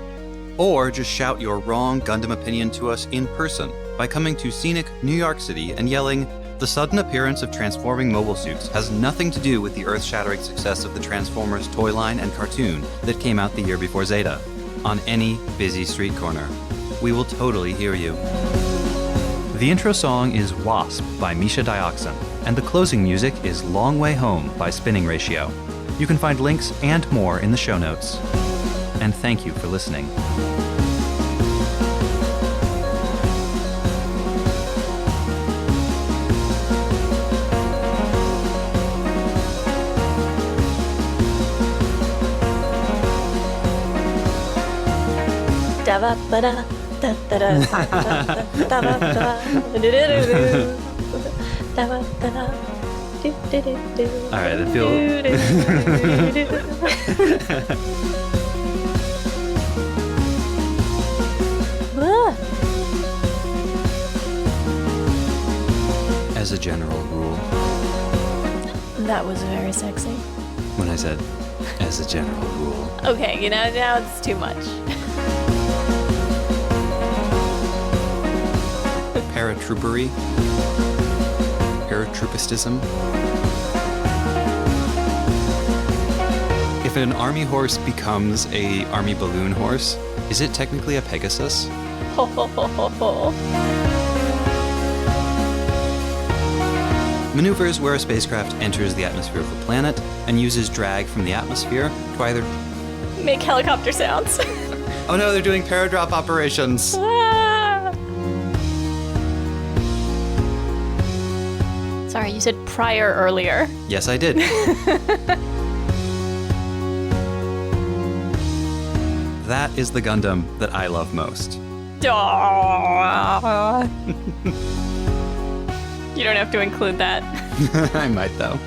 Or just shout your wrong Gundam opinion to us in person by coming to scenic New York City and yelling, "The sudden appearance of transforming mobile suits has nothing to do with the earth-shattering success of the Transformers toy line and cartoon that came out the year before Zeta," on any busy street corner. We will totally hear you. The intro song is Wasp by Misha Dioxin, and the closing music is Long Way Home by Spinning Ratio. You can find links and more in the show notes. And thank you for listening. Alright, I feel... As a general rule. That was very sexy. When I said, as a general rule. Okay, now it's too much. paratroopery, paratroopistism. If an army horse becomes a army balloon horse, is it technically a Pegasus? Ho, ho, ho, ho, ho. Maneuvers where a spacecraft enters the atmosphere of a planet and uses drag from the atmosphere to either... Make helicopter sounds. Oh no, they're doing paradrop operations! Ah. Sorry, you said prior earlier. Yes, I did. That is the Gundam that I love most. Aw. You don't have to include that. I might, though.